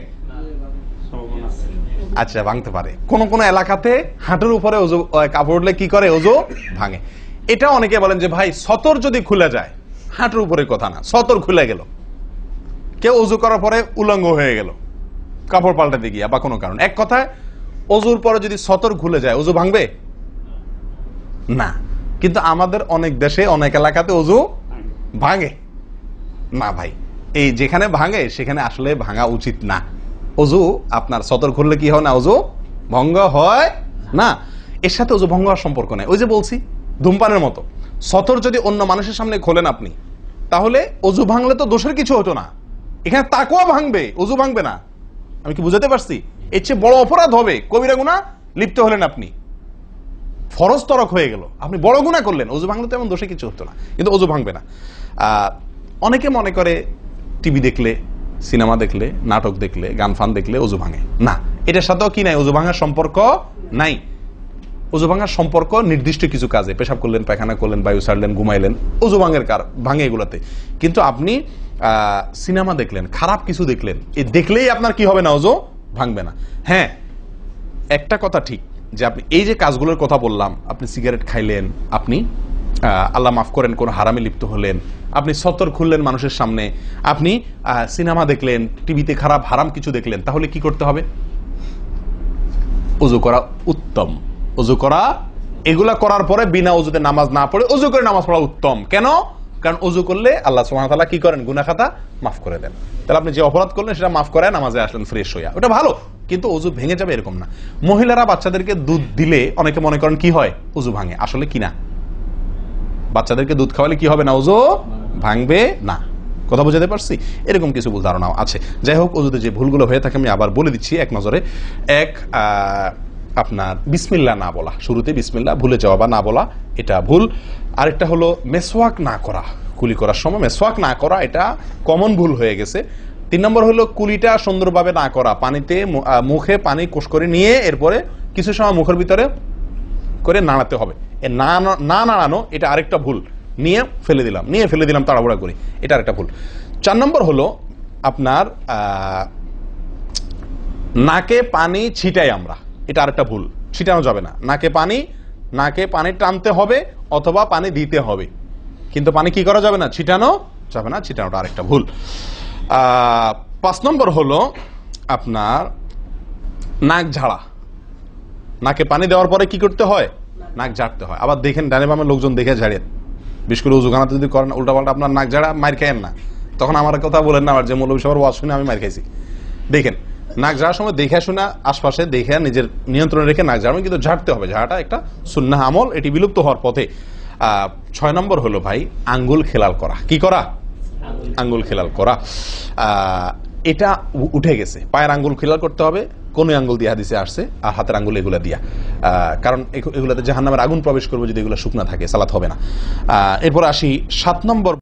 আচ্ছা, ভাঙতে পারে। কোন কোন এলাকাতে হাঁটুর উপরে ওযু কাপড় উঠলে কি করে? ওযু ভাঙে। এটা অনেকে বলেন যে ভাই সতর যদি খুলে যায়, হাঁটুর উপরে কথা না, সতর খুলে গেল, কেউ ওযু করার পরে উলঙ্গ হয়ে গেল কাপড় পাল্টাতে গিয়া বা কোনো কারণ, এক কথায় ওযুর পরে যদি সতর খুলে যায় ওযু ভাঙবে না। কিন্তু আমাদের অনেক দেশে অনেক এলাকাতে ওযু ভাঙে না ভাই। এই যেখানে ভাঙে সেখানে আসলে ভাঙা উচিত না। ওযু আপনার সতর খুললে কি হয় না? ওযু ভঙ্গ হয় না। এর সাথে ওযু ভঙ্গ হওয়ার সম্পর্ক নেই। ওই যে বলছি ধূমপানের মতো, সতর যদি অন্য মানুষের সামনে খোলেন আপনি, তাহলে ওযু ভাঙলে তো দোষের কিছু হতো না। এখানে তাকওয়া ভাঙবে, ওযু ভাঙবে না। আমি কি বুঝাতে পারছি? এর চেয়ে বড় অপরাধ হবে, কবিরা গুনাহ লিপ্ত হলেন আপনি, ফরজ তরক হয়ে গেল, আপনি বড় গুনাহ করলেন। ওযু ভাঙলে তো এমন দোষে কিছু হতো না, কিন্তু ওযু ভাঙবে না। অনেকে মনে করে টিভি দেখলে, সিনেমা দেখলে, নাটক দেখলে, গান ফান দেখলে ওযু ভাঙে না। এটার সাথেও কি নাই? ওযু ভাঙার সম্পর্ক নাই। ওযু ভাঙার সম্পর্ক নির্দিষ্ট কিছু কাজে, পেশাব করলেন, পায়খানা করলেন, বায়ু ছাড়লেন, ঘুমাইলেন, ওযু ভাঙে এগুলাতে। কিন্তু আপনি সিনেমা দেখলেন, খারাপ কিছু দেখলেন, এই দেখলেই আপনার কি হবে না? ওযু ভাঙবে না। হ্যাঁ, একটা কথা ঠিক যে আপনি এই যে কাজগুলোর কথা বললাম, আপনি সিগারেট খাইলেন, আপনি আল্লাহ মাফ করেন কোন হারামে লিপ্ত হলেন, আপনি সতর খুললেন মানুষের সামনে, আপনি সিনেমা দেখলেন, টিভিতে খারাপ হারাম কিছু দেখলেন, তাহলে কি করতে হবে? ওযু করা উত্তম। ওযু করা, এগুলা করার পরে বিনা ওযুতে নামাজ না পড়ে ওযু করে নামাজ পড়া উত্তম। কেন? কারণ ওযু করলে আল্লাহ সুবহানাহু ওয়া তাআলা কি করেন? গুনাহ খাতা মাফ করে দেন। তাহলে আপনি যে অপরাধ করলেন সেটা মাফ করে নামাজে আসলেন ফ্রেশ হইয়া, ওটা ভালো। কিন্তু ওযু ভেঙে যাবে এরকম না। মহিলারা বাচ্চাদেরকে দুধ দিলে অনেকে মনে করেন কি হয়? ওযু ভাঙে। আসলে কি না, বাচ্চাদেরকে দুধ খাওয়ালে কি হবে না? ওযু ভাঙবে না। কথা বুঝাতে পারছি? এরকম কিছু ভুল ধারণাও আছে। যাই হোক, ওযুতে যে ভুলগুলো হয়ে থাকে আমি আবার বলে দিচ্ছি এক নজরে। এক, আপনার বিসমিল্লাহ না বলা, শুরুতে বিসমিল্লাহ ভুলে যাওয়া বা না বলা, এটা ভুল। আরেকটা হলো মেসওয়াক না করা, কুলি করার সময় মেসওয়াক না করা, এটা কমন ভুল হয়ে গেছে। 3 নম্বর হলো কুলিটা সুন্দরভাবে না করা, পানিতে মুখে পানি কোষ করে নিয়ে এরপরে কিছু সময় মুখের ভিতরে করে নাড়াতে হবে। না নাড়ানো, এটা আরেকটা ভুল। নিয়ে ফেলে দিলাম তাড়াহুড়া করে, এটা আরেকটা ভুল। 4 নম্বর হলো আপনার নাকে পানি ছিটাই আমরা, এটা আরেকটা ভুল। ছিটানো যাবে না নাকে পানি টানতে হবে অথবা পানি দিতে হবে, কিন্তু পানি কি করা যাবে না? ছিটানো যাবে না, ছিটানোটা আরেকটা ভুল। 5 নম্বর হলো আপনার নাক ঝাড়া। নাকে পানি দেওয়ার পরে কি করতে হয়? নাক ঝাড়তে হয়। আবার দেখেন ডানে বামে লোকজন দেখে ঝাড়েন, বিশেষ করে উজুখানাতে যদি করেন উল্টাপাল্টা আপনার নাক ঝাড়া, মার খাইয়েন না। তখন আমার কথা বলেন না আমার যে মৌলভী সাহেবের ওয়াজ শুনে আমি মার খাইছি। দেখেন নাক ঝাড়ার সময় দেখে শোনা, আশপাশে দেখে নিজের নিয়ন্ত্রণে রেখে নাক ঝাড়াবেন, কিন্তু ঝাড়তে হবে। ঝাড়াটা একটা সুন্নাহ আমল, এটি বিলুপ্ত হওয়ার পথে। 6 নম্বর হলো ভাই আঙ্গুল খেলাল করা। কি করা? আঙ্গুল খেলাল করা। এটা উঠে গেছে। পায়ের আঙ্গুল খেলাল করতে হবে, কোন আঙ্গুল দিয়ে হাদিসে আসছে, আর হাতের আঙ্গুল এগুলা দিয়া, কারণ এগুলাতে জাহান্নামের আগুন প্রবেশ করবে যদি এগুলো শুকনা থাকে, সালাত হবে না। এরপর আসি 7 নম্বর